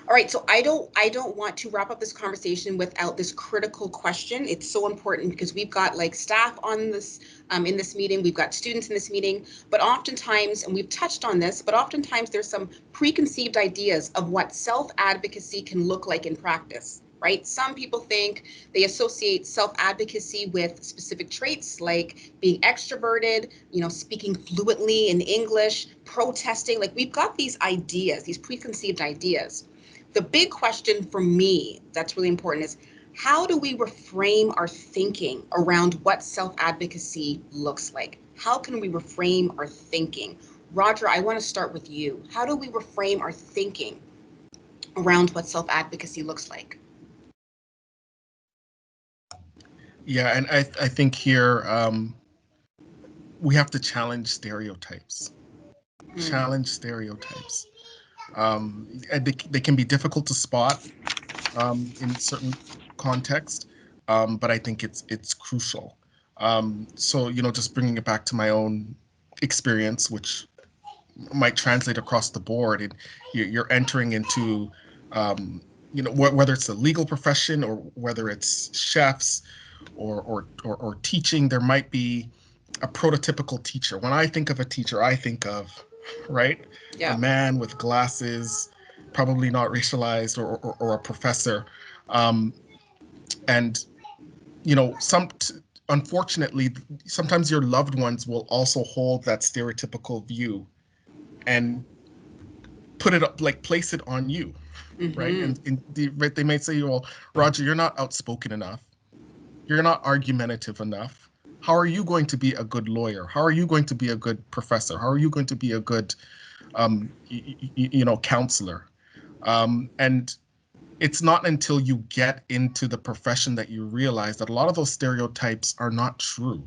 All right, so I don't want to wrap up this conversation without this critical question. It's so important because we've got like staff on this in this meeting, we've got students in this meeting, but oftentimes, and we've touched on this, but oftentimes there's some preconceived ideas of what self-advocacy can look like in practice, right? Some people think they associate self-advocacy with specific traits like being extroverted, speaking fluently in English, protesting. Like, we've got these ideas, these preconceived ideas. The big question for me that's really important is, how do we reframe our thinking around what self-advocacy looks like? How can we reframe our thinking? Roger, I want to start with you. How do we reframe our thinking around what self-advocacy looks like? Yeah, and I think here we have to challenge stereotypes. Challenge stereotypes. And they can be difficult to spot in certain context, but I think it's crucial. So, just bringing it back to my own experience, which might translate across the board, and you're entering into, whether it's the legal profession or whether it's chefs or teaching, there might be a prototypical teacher. When I think of a teacher, I think of, right, Yeah. a man with glasses, probably not racialized, or a professor. And, unfortunately, sometimes your loved ones will also hold that stereotypical view and put it up, like place it on you, right? Right, they may say, well, Roger, you're not outspoken enough. You're not argumentative enough. How are you going to be a good lawyer? How are you going to be a good professor? How are you going to be a good, counselor? And it's not until you get into the profession that you realize that a lot of those stereotypes are not true.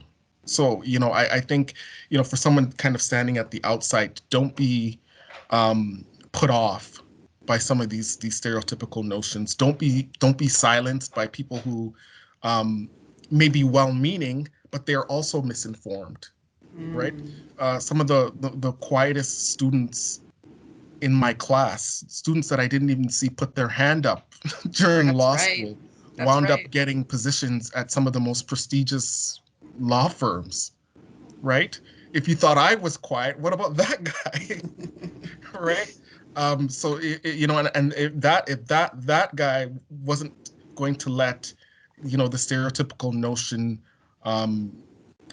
So, I think, for someone kind of standing at the outside, don't be put off by some of these stereotypical notions. Don't be silenced by people who may be well-meaning, but they're also misinformed, right? Some of the quietest students in my class, students that I didn't even see put their hand up during law school, wound up getting positions at some of the most prestigious law firms, right? If you thought I was quiet, what about that guy? Right? So and if that guy wasn't going to let the stereotypical notion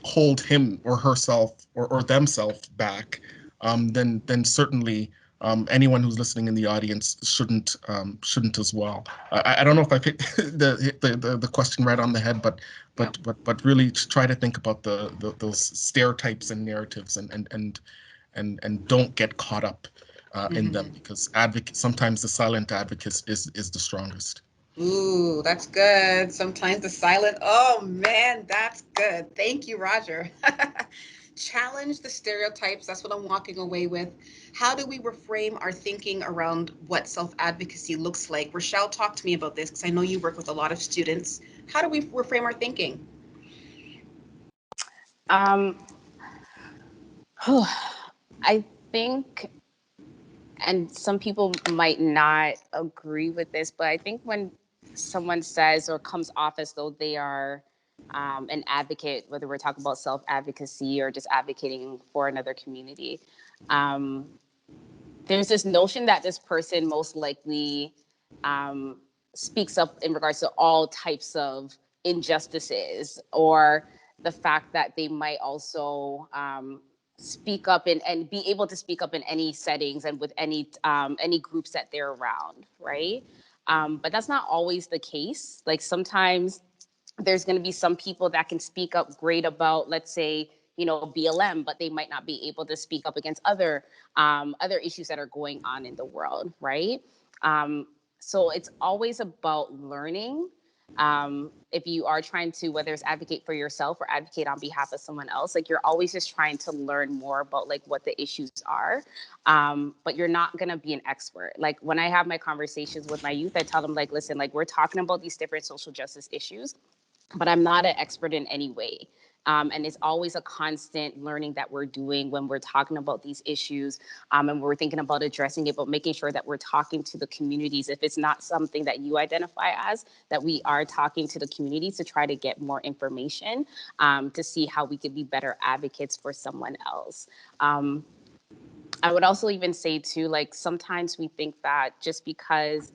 hold him or herself or themselves back, then certainly anyone who's listening in the audience shouldn't as well. I don't know if I hit the question right on the head, but really try to think about those stereotypes and narratives, and don't get caught up in them, because sometimes the silent advocate is the strongest. Ooh, that's good. Sometimes the silent, oh man, that's good. Thank you, Roger. Challenge the stereotypes. That's what I'm walking away with. How do we reframe our thinking around what self-advocacy looks like? Rochelle, talk to me about this, because I know you work with a lot of students. How do we reframe our thinking? I think, and some people might not agree with this, but I think when someone says or comes off as though they are an advocate, whether we're talking about self-advocacy or just advocating for another community, there's this notion that this person most likely speaks up in regards to all types of injustices, or the fact that they might also speak up and be able to speak up in any settings and with any groups that they're around, right? But that's not always the case. Like sometimes there's going to be some people that can speak up great about, let's say, BLM, but they might not be able to speak up against other issues that are going on in the world, right? So it's always about learning. If you are trying to, whether it's advocate for yourself or advocate on behalf of someone else, like you're always just trying to learn more about like what the issues are. But you're not going to be an expert. Like when I have my conversations with my youth, I tell them like, listen, like we're talking about these different social justice issues, but I'm not an expert in any way. And it's always a constant learning that we're doing when we're talking about these issues, and we're thinking about addressing it, but making sure that we're talking to the communities. If it's not something that you identify as, that we are talking to the communities to try to get more information, to see how we could be better advocates for someone else. I would also even say too, like sometimes we think that just because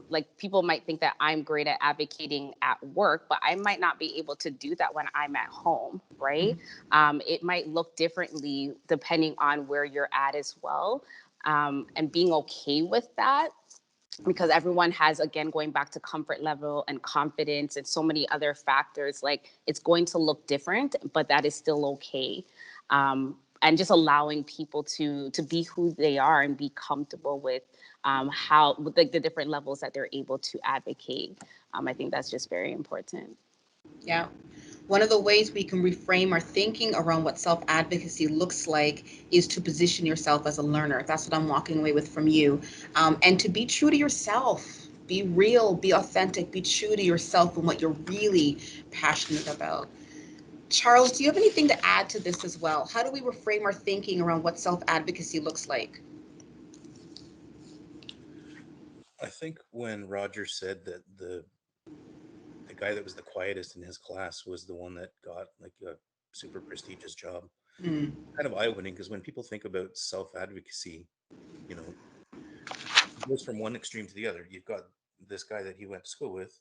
like people might think that I'm great at advocating at work, but I might not be able to do that when I'm at home, right? It might look differently depending on where you're at as well. And being okay with that, because everyone has, again, going back to comfort level and confidence and so many other factors, like it's going to look different, but that is still okay. And just allowing people to be who they are and be comfortable with how, with like the different levels that they're able to advocate. I think that's just very important. Yeah. One of the ways we can reframe our thinking around what self-advocacy looks like is to position yourself as a learner. That's what I'm walking away with from you. And to be true to yourself. Be real, be authentic, be true to yourself and what you're really passionate about. Charles, do you have anything to add to this as well? How do we reframe our thinking around what self-advocacy looks like? I think when Roger said that the guy that was the quietest in his class was the one that got like a super prestigious job, Mm. kind of eye-opening, because when people think about self-advocacy, you know, it goes from one extreme to the other. You've got this guy that he went to school with,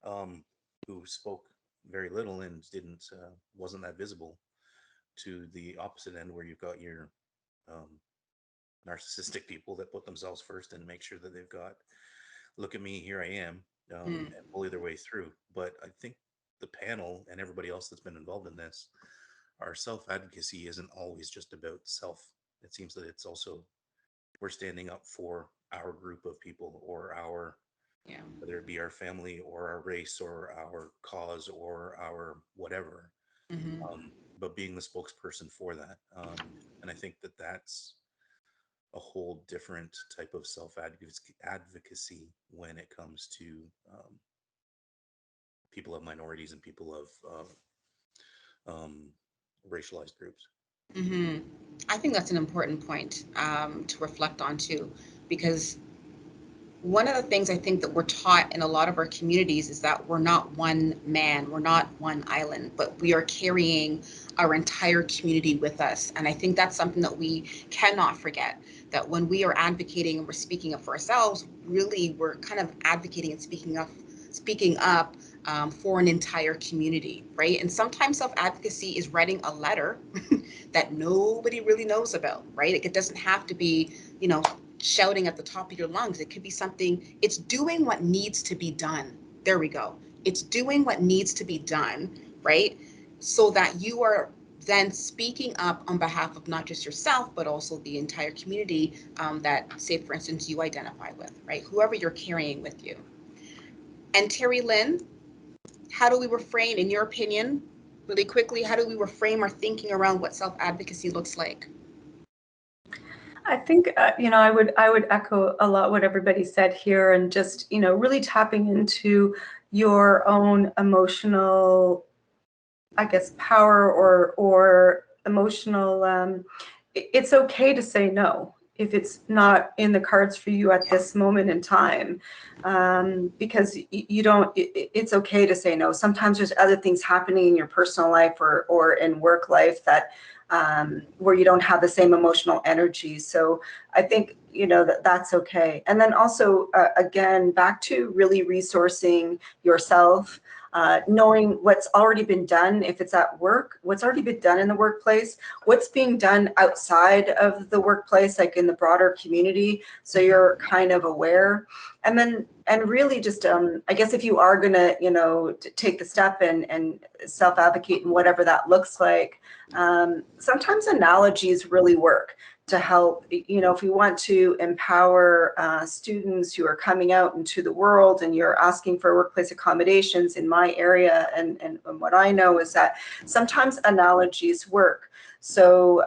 um, who spoke very little and didn't wasn't that visible, to the opposite end where you've got your um, narcissistic people that put themselves first and make sure that they've got, look at me, here I am, and bully their way through. But I think the panel and everybody else that's been involved in this, our self-advocacy isn't always just about self. It seems that it's also, we're standing up for our group of people, or our, Yeah. whether it be our family or our race or our cause or our whatever, Mm-hmm. but being the spokesperson for that. And I think that that's a whole different type of self-advocacy when it comes to people of minorities and people of racialized groups. Mm-hmm. I think that's an important point to reflect on too, because one of the things I think that we're taught in a lot of our communities is that we're not one man, we're not one island, but we are carrying our entire community with us. And I think that's something that we cannot forget, that when we are advocating and we're speaking up for ourselves, really we're kind of advocating and speaking up for an entire community, right? And sometimes self-advocacy is writing a letter that nobody really knows about, right? It doesn't have to be, shouting at the top of your lungs. It could be something, it's doing what needs to be done. There we go. It's doing what needs to be done, right? So that you are then speaking up on behalf of not just yourself, but also the entire community that, say, for instance, you identify with, right? Whoever you're carrying with you. And Terry Lynn, how do we refrain, in your opinion, really quickly, how do we reframe our thinking around what self-advocacy looks like? I think I would echo a lot what everybody said here, and just really tapping into your own emotional, I guess, power or emotional. It's okay to say no if it's not in the cards for you at this moment in time, because you don't. It's okay to say no. Sometimes there's other things happening in your personal life or in work life that. Where you don't have the same emotional energy. So I think, that's okay. And then also, again, back to really resourcing yourself, knowing what's already been done, if it's at work, what's already been done in the workplace, what's being done outside of the workplace, like in the broader community. So you're kind of aware. And really just, I guess if you are going to, take the step and self-advocate and whatever that looks like, sometimes analogies really work to help, if we want to empower students who are coming out into the world and you're asking for workplace accommodations in my area. And what I know is that sometimes analogies work. So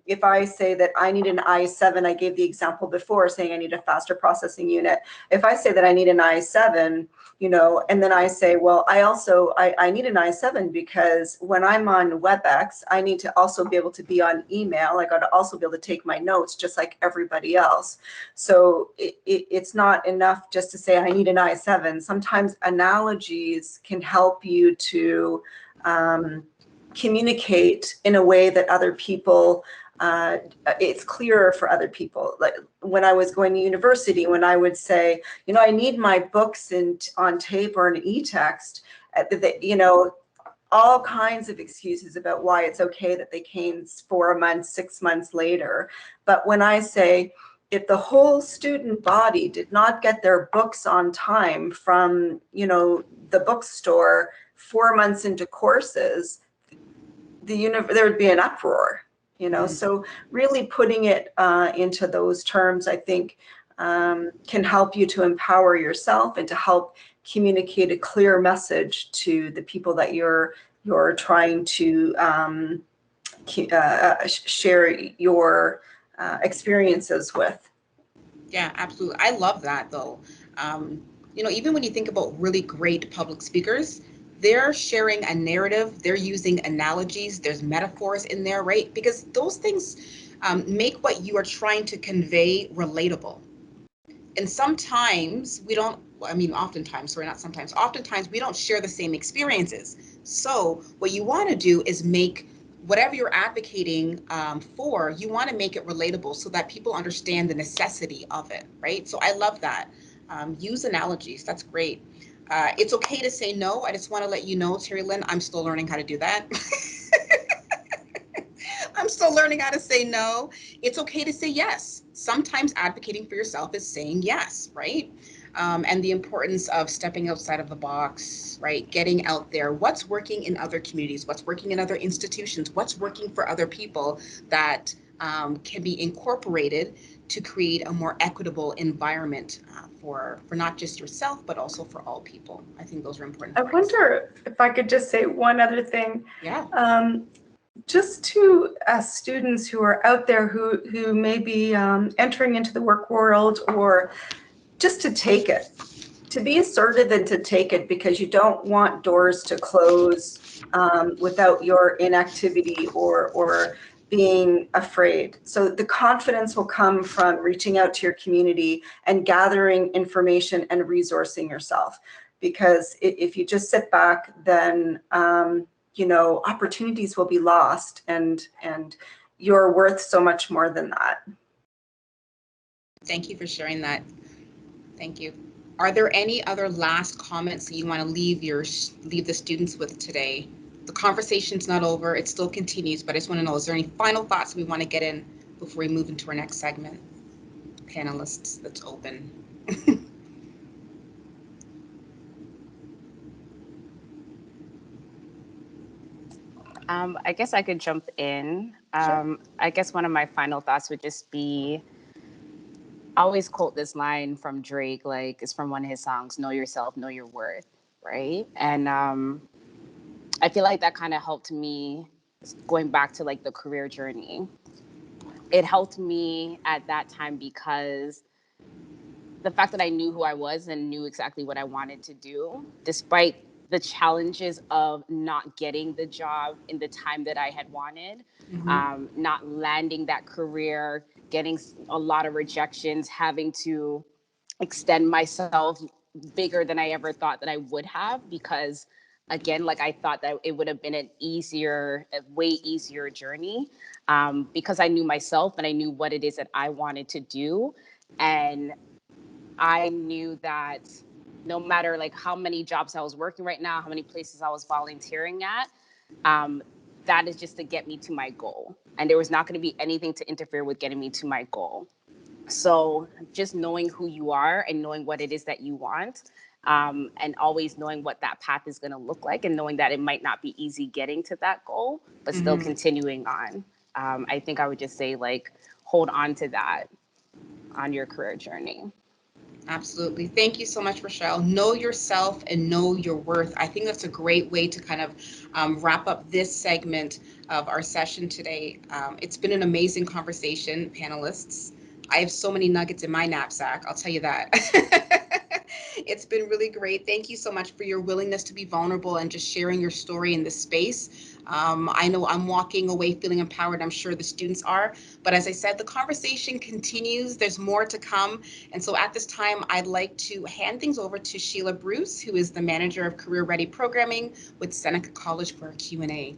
if I say that I need an i7, I gave the example before saying I need a faster processing unit. If I say that I need an i7, and then I say, well, I need an i7 because when I'm on WebEx, I need to also be able to be on email. I got to also be able to take my notes just like everybody else. So it's not enough just to say I need an i7. Sometimes analogies can help you to communicate in a way that other people, it's clearer for other people. Like when I was going to university, when I would say, I need my books on tape or an e-text, all kinds of excuses about why it's okay that they came 4 months, 6 months later. But when I say, if the whole student body did not get their books on time from, the bookstore 4 months into courses, there would be an uproar, So really putting it into those terms, I think, can help you to empower yourself and to help communicate a clear message to the people that you're trying to share your experiences with. Yeah, absolutely. I love that though. Even when you think about really great public speakers, they're sharing a narrative, they're using analogies, there's metaphors in there, right? Because those things make what you are trying to convey relatable. And sometimes we don't, oftentimes, sorry, not sometimes, oftentimes we don't share the same experiences. So what you want to do is make whatever you're advocating for, you want to make it relatable so that people understand the necessity of it, right? So I love that. Use analogies, that's great. It's okay to say no. I just want to let you know, Terry Lynn, I'm still learning how to do that. I'm still learning how to say no. It's okay to say yes. Sometimes advocating for yourself is saying yes, right? And the importance of stepping outside of the box, right? Getting out there. What's working in other communities? What's working in other institutions? What's working for other people that can be incorporated to create a more equitable environment for not just yourself, but also for all people. I think those are important. I wonder if I could just say one other thing. Yeah. Just to students who are out there who may be entering into the work world, or just to take it, to be assertive and to take it, because you don't want doors to close without your inactivity or being afraid. So the confidence will come from reaching out to your community and gathering information and resourcing yourself. Because if you just sit back, then opportunities will be lost, and you're worth so much more than that. Thank you for sharing that. Thank you. Are there any other last comments that you want to leave the students with today? The conversation's not over, it still continues, but I just want to know, is there any final thoughts we want to get in before we move into our next segment? Panelists, that's open. I guess I could jump in. Sure. I guess one of my final thoughts would just be, I always quote this line from Drake, like it's from one of his songs, "Know yourself, know your worth," right? And I feel like that kind of helped me going back to like the career journey. It helped me at that time because the fact that I knew who I was and knew exactly what I wanted to do, despite the challenges of not getting the job in the time that I had wanted, not landing that career, getting a lot of rejections, having to extend myself bigger than I ever thought that I would have, because again, like I thought that it would have been a way easier journey, because I knew myself and I knew what it is that I wanted to do. And I knew that no matter like how many jobs I was working right now, how many places I was volunteering at, that is just to get me to my goal. And there was not going to be anything to interfere with getting me to my goal. So just knowing who you are and knowing what it is that you want, and always knowing what that path is going to look like, and knowing that it might not be easy getting to that goal, but still continuing on. I think I would just say, like, hold on to that on your career journey. Absolutely. Thank you so much, Rochelle. Know yourself and know your worth. I think that's a great way to kind of wrap up this segment of our session today. It's been an amazing conversation, panelists. I have so many nuggets in my knapsack, I'll tell you that. It's been really great. Thank you so much for your willingness to be vulnerable and just sharing your story in this space. I know I'm walking away feeling empowered. I'm sure the students are. But as I said, the conversation continues. There's more to come. And so at this time, I'd like to hand things over to Sheila Bruce, who is the manager of Career Ready Programming with Seneca College, for a Q&A.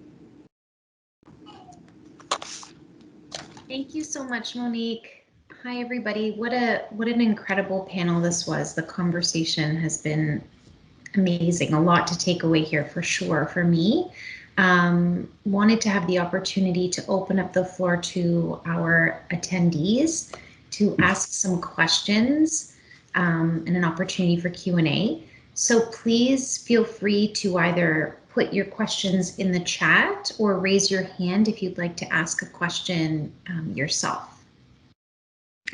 Thank you so much, Monique. Hi, everybody. What an incredible panel this was. The conversation has been amazing. A lot to take away here for sure for me. Wanted to have the opportunity to open up the floor to our attendees to ask some questions, and an opportunity for Q&A. So please feel free to either put your questions in the chat or raise your hand if you'd like to ask a question yourself.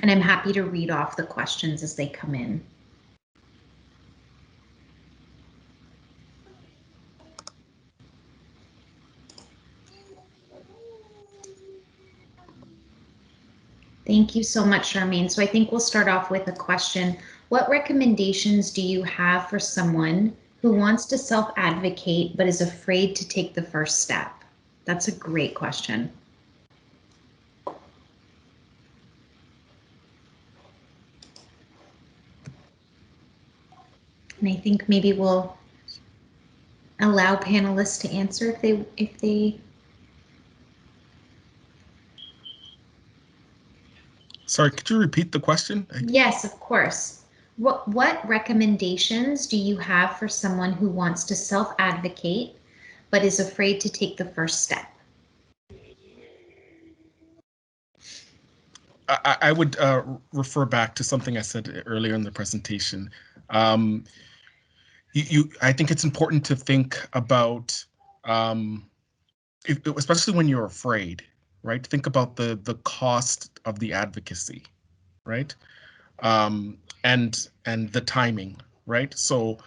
And I'm happy to read off the questions as they come in. Thank you so much, Charmaine. So I think we'll start off with a question. What recommendations do you have for someone who wants to self-advocate but is afraid to take the first step? That's a great question. And I think maybe we'll allow panelists to answer if they. Sorry, could you repeat the question? Yes, of course. What recommendations do you have for someone who wants to self-advocate but is afraid to take the first step? I would refer back to something I said earlier in the presentation. I think it's important to think about, especially when you're afraid, right? Think about the cost of the advocacy, right? And the timing, right? So,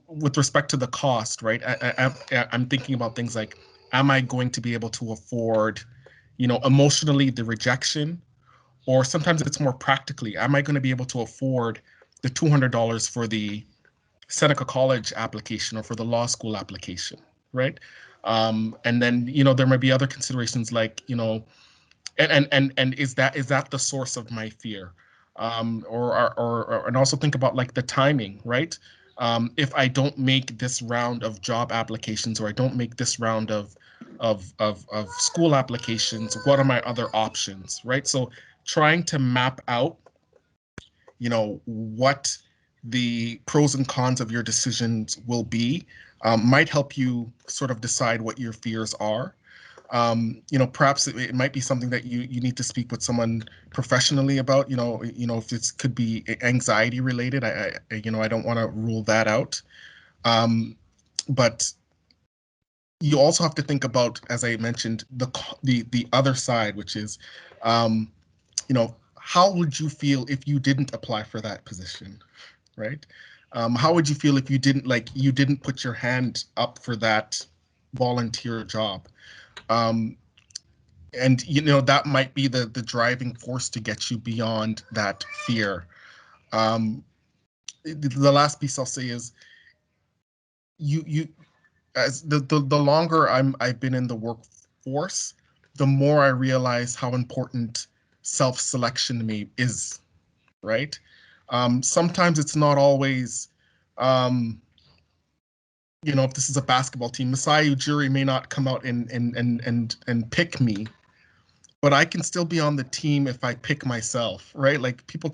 with respect to the cost, right? I'm thinking about things like, am I going to be able to afford, emotionally the rejection? Or sometimes it's more practically, am I going to be able to afford the $200 for the Seneca College application or for the law school application, right? And then, there might be other considerations like, and is that the source of my fear? And also think about like the timing, right? If I don't make this round of job applications or I don't make this round of school applications, what are my other options, right? So trying to map out, what the pros and cons of your decisions will be, might help you sort of decide what your fears are. Perhaps it might be something that you need to speak with someone professionally about, if this could be anxiety related. I don't want to rule that out. But you also have to think about, as I mentioned, the other side, which is, how would you feel if you didn't apply for that position, right? How would you feel if you didn't put your hand up for that volunteer job? And that might be the driving force to get you beyond that fear. The last piece I'll say is, you as the longer I've been in the workforce, the more I realize how important self-selection to me is, right? Sometimes it's not always, if this is a basketball team, Masai Ujiri may not come out and pick me, but I can still be on the team if I pick myself, right? Like people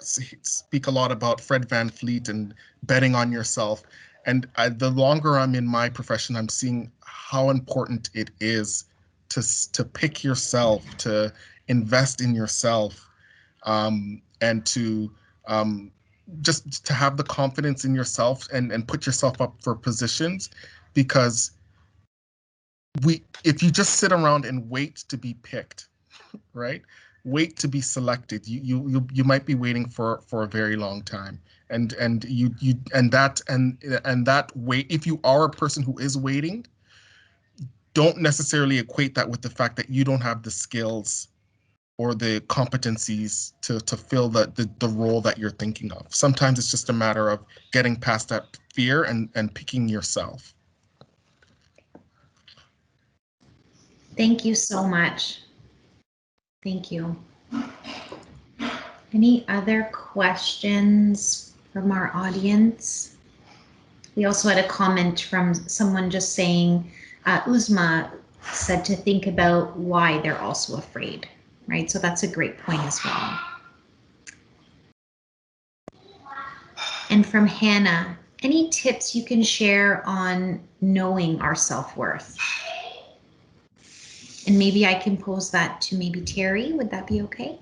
speak a lot about Fred VanVleet and betting on yourself. And the longer I'm in my profession, I'm seeing how important it is to pick yourself, to invest in yourself, and to just to have the confidence in yourself and put yourself up for positions, because if you just sit around and wait to be picked, right? Wait to be selected. You might be waiting for a very long time. And that wait, if you are a person who is waiting, don't necessarily equate that with the fact that you don't have the skills or the competencies to fill the role that you're thinking of. Sometimes it's just a matter of getting past that fear and picking yourself. Thank you so much. Thank you. Any other questions from our audience? We also had a comment from someone just saying, Uzma said to think about why they're also afraid, right? So that's a great point as well. And from Hannah, any tips you can share on knowing our self-worth? And maybe I can pose that to maybe Terry. Would that be okay?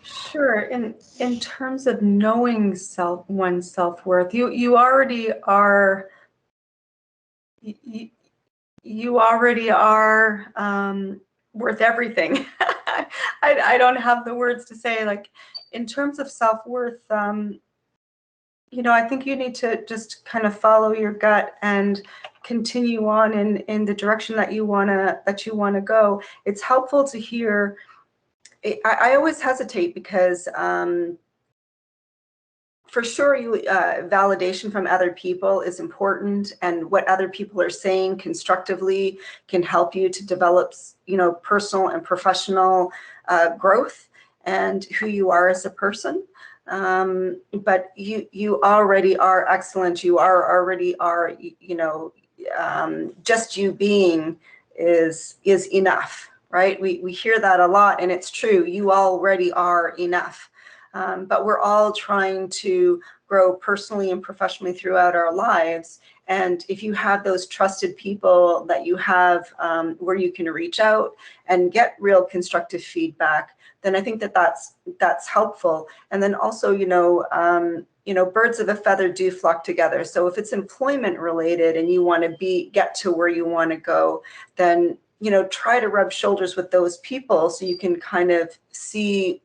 Sure. In terms of knowing one's self-worth, you already are. You already are worth everything. I don't have the words to say. Like, in terms of self-worth, I think you need to just kind of follow your gut and continue on in the direction that you wanna go. It's helpful to hear I always hesitate because for sure, validation from other people is important, and what other people are saying constructively can help you to develop, personal and professional growth and who you are as a person. But you already are excellent. You already are, just you being is enough, right? We hear that a lot, and it's true. You already are enough. But we're all trying to grow personally and professionally throughout our lives. And if you have those trusted people that you have where you can reach out and get real constructive feedback, then I think that's helpful. And then also, birds of a feather do flock together. So if it's employment related and you want to get to where you want to go, then try to rub shoulders with those people so you can kind of see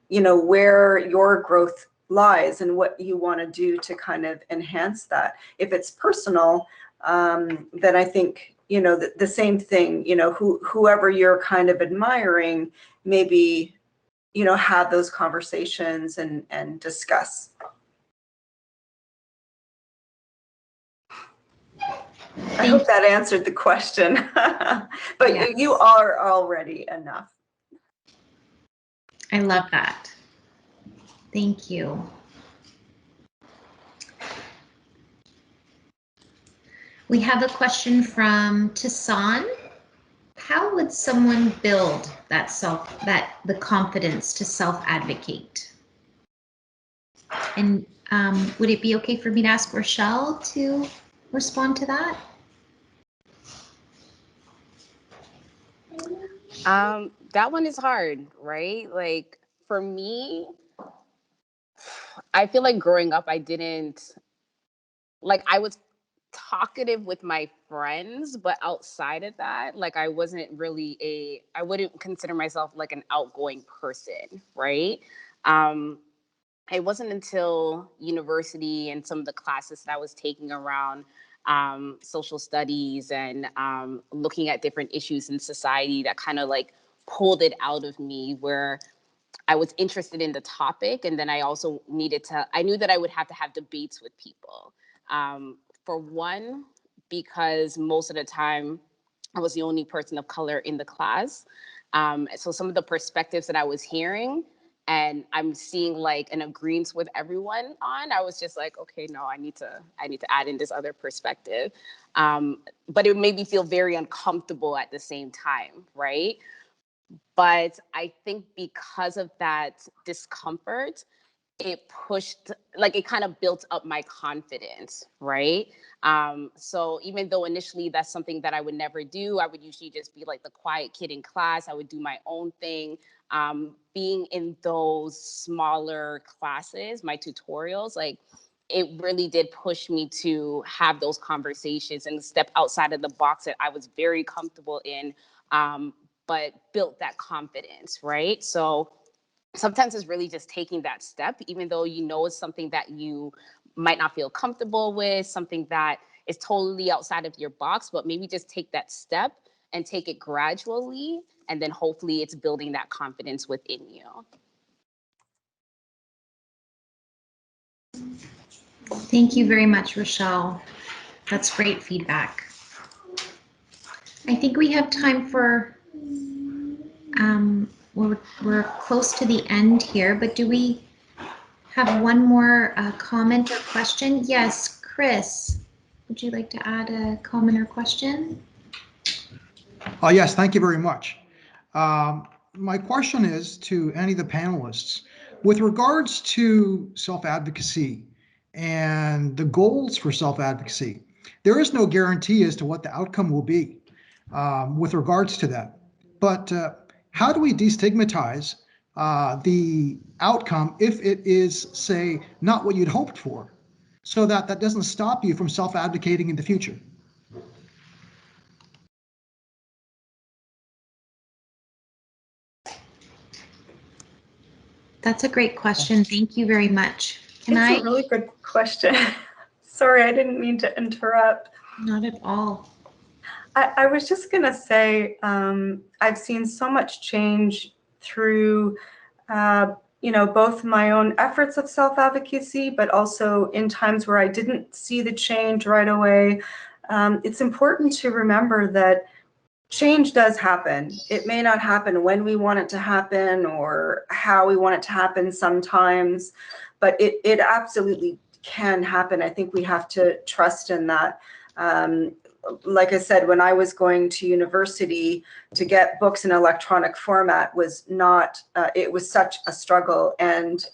where your growth lies and what you want to do to kind of enhance that. If it's personal, then I think, the same thing, whoever you're kind of admiring, maybe, have those conversations and discuss. I hope that answered the question, but yes. You are already enough. I love that. Thank you. We have a question from Tassan. How would someone build the confidence to self-advocate? And would it be okay for me to ask Rochelle to respond to that? That one is hard, right? Like for me, I feel like growing up, I was talkative with my friends, but outside of that, like I wouldn't consider myself like an outgoing person, right? It wasn't until university and some of the classes that I was taking around social studies and looking at different issues in society that kind of like pulled it out of me, where I was interested in the topic. And then I also I knew that I would have to have debates with people. For one, because most of the time I was the only person of color in the class. So some of the perspectives that I was hearing and I'm seeing like an agreement with everyone on, I was just like, okay, no, I need to add in this other perspective. But it made me feel very uncomfortable at the same time, right? But I think because of that discomfort, it kind of built up my confidence, right? So even though initially that's something that I would never do, I would usually just be like the quiet kid in class. I would do my own thing. Being in those smaller classes, my tutorials, like it really did push me to have those conversations and step outside of the box that I was very comfortable in, but built that confidence, right? So sometimes it's really just taking that step, even though it's something that you might not feel comfortable with, something that is totally outside of your box, but maybe just take that step and take it gradually, and then hopefully it's building that confidence within you. Thank you very much, Rochelle. That's great feedback. I think we have time for we're close to the end here, but do we have one more comment or question? Yes, Chris, would you like to add a comment or question? Yes, thank you very much. My question is to any of the panelists. With regards to self-advocacy and the goals for self-advocacy, there is no guarantee as to what the outcome will be with regards to that. But how do we destigmatize the outcome if it is, say, not what you'd hoped for, so that that doesn't stop you from self-advocating in the future? That's a great question. Thank you very much. It's a really good question. Sorry, I didn't mean to interrupt. Not at all. I was just going to say, I've seen so much change through, both my own efforts of self-advocacy, but also in times where I didn't see the change right away. It's important to remember that change does happen. It may not happen when we want it to happen or how we want it to happen sometimes, but it absolutely can happen. I think we have to trust in that. Like I said, when I was going to university, to get books in electronic format was not, it was such a struggle. And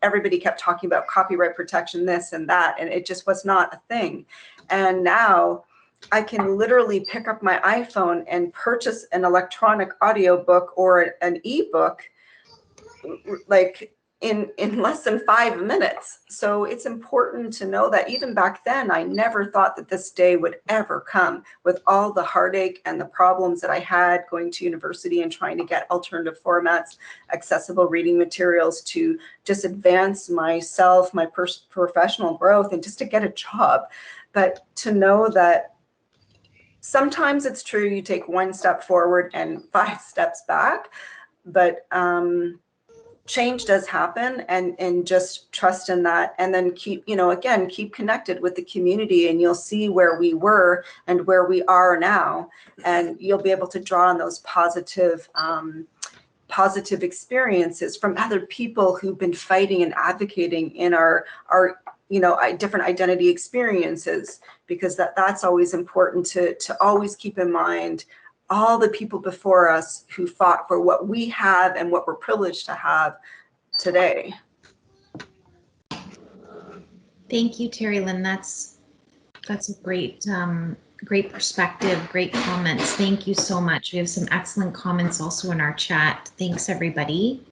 everybody kept talking about copyright protection, this and that, and it just was not a thing. And now I can literally pick up my iPhone and purchase an electronic audiobook or an ebook like in less than 5 minutes. So it's important to know that even back then, I never thought that this day would ever come, with all the heartache and the problems that I had going to university and trying to get alternative formats, accessible reading materials to just advance myself, my professional growth, and just to get a job. But to know that sometimes it's true, you take 1 step forward and 5 steps back, but change does happen, and just trust in that, and then keep connected with the community, and you'll see where we were and where we are now, and you'll be able to draw on those positive experiences from other people who've been fighting and advocating in our different identity experiences, because that's always important to always keep in mind all the people before us who fought for what we have and what we're privileged to have today. Thank you, Terry Lynn. That's a great perspective, great comments. Thank you so much. We have some excellent comments also in our chat. Thanks, everybody.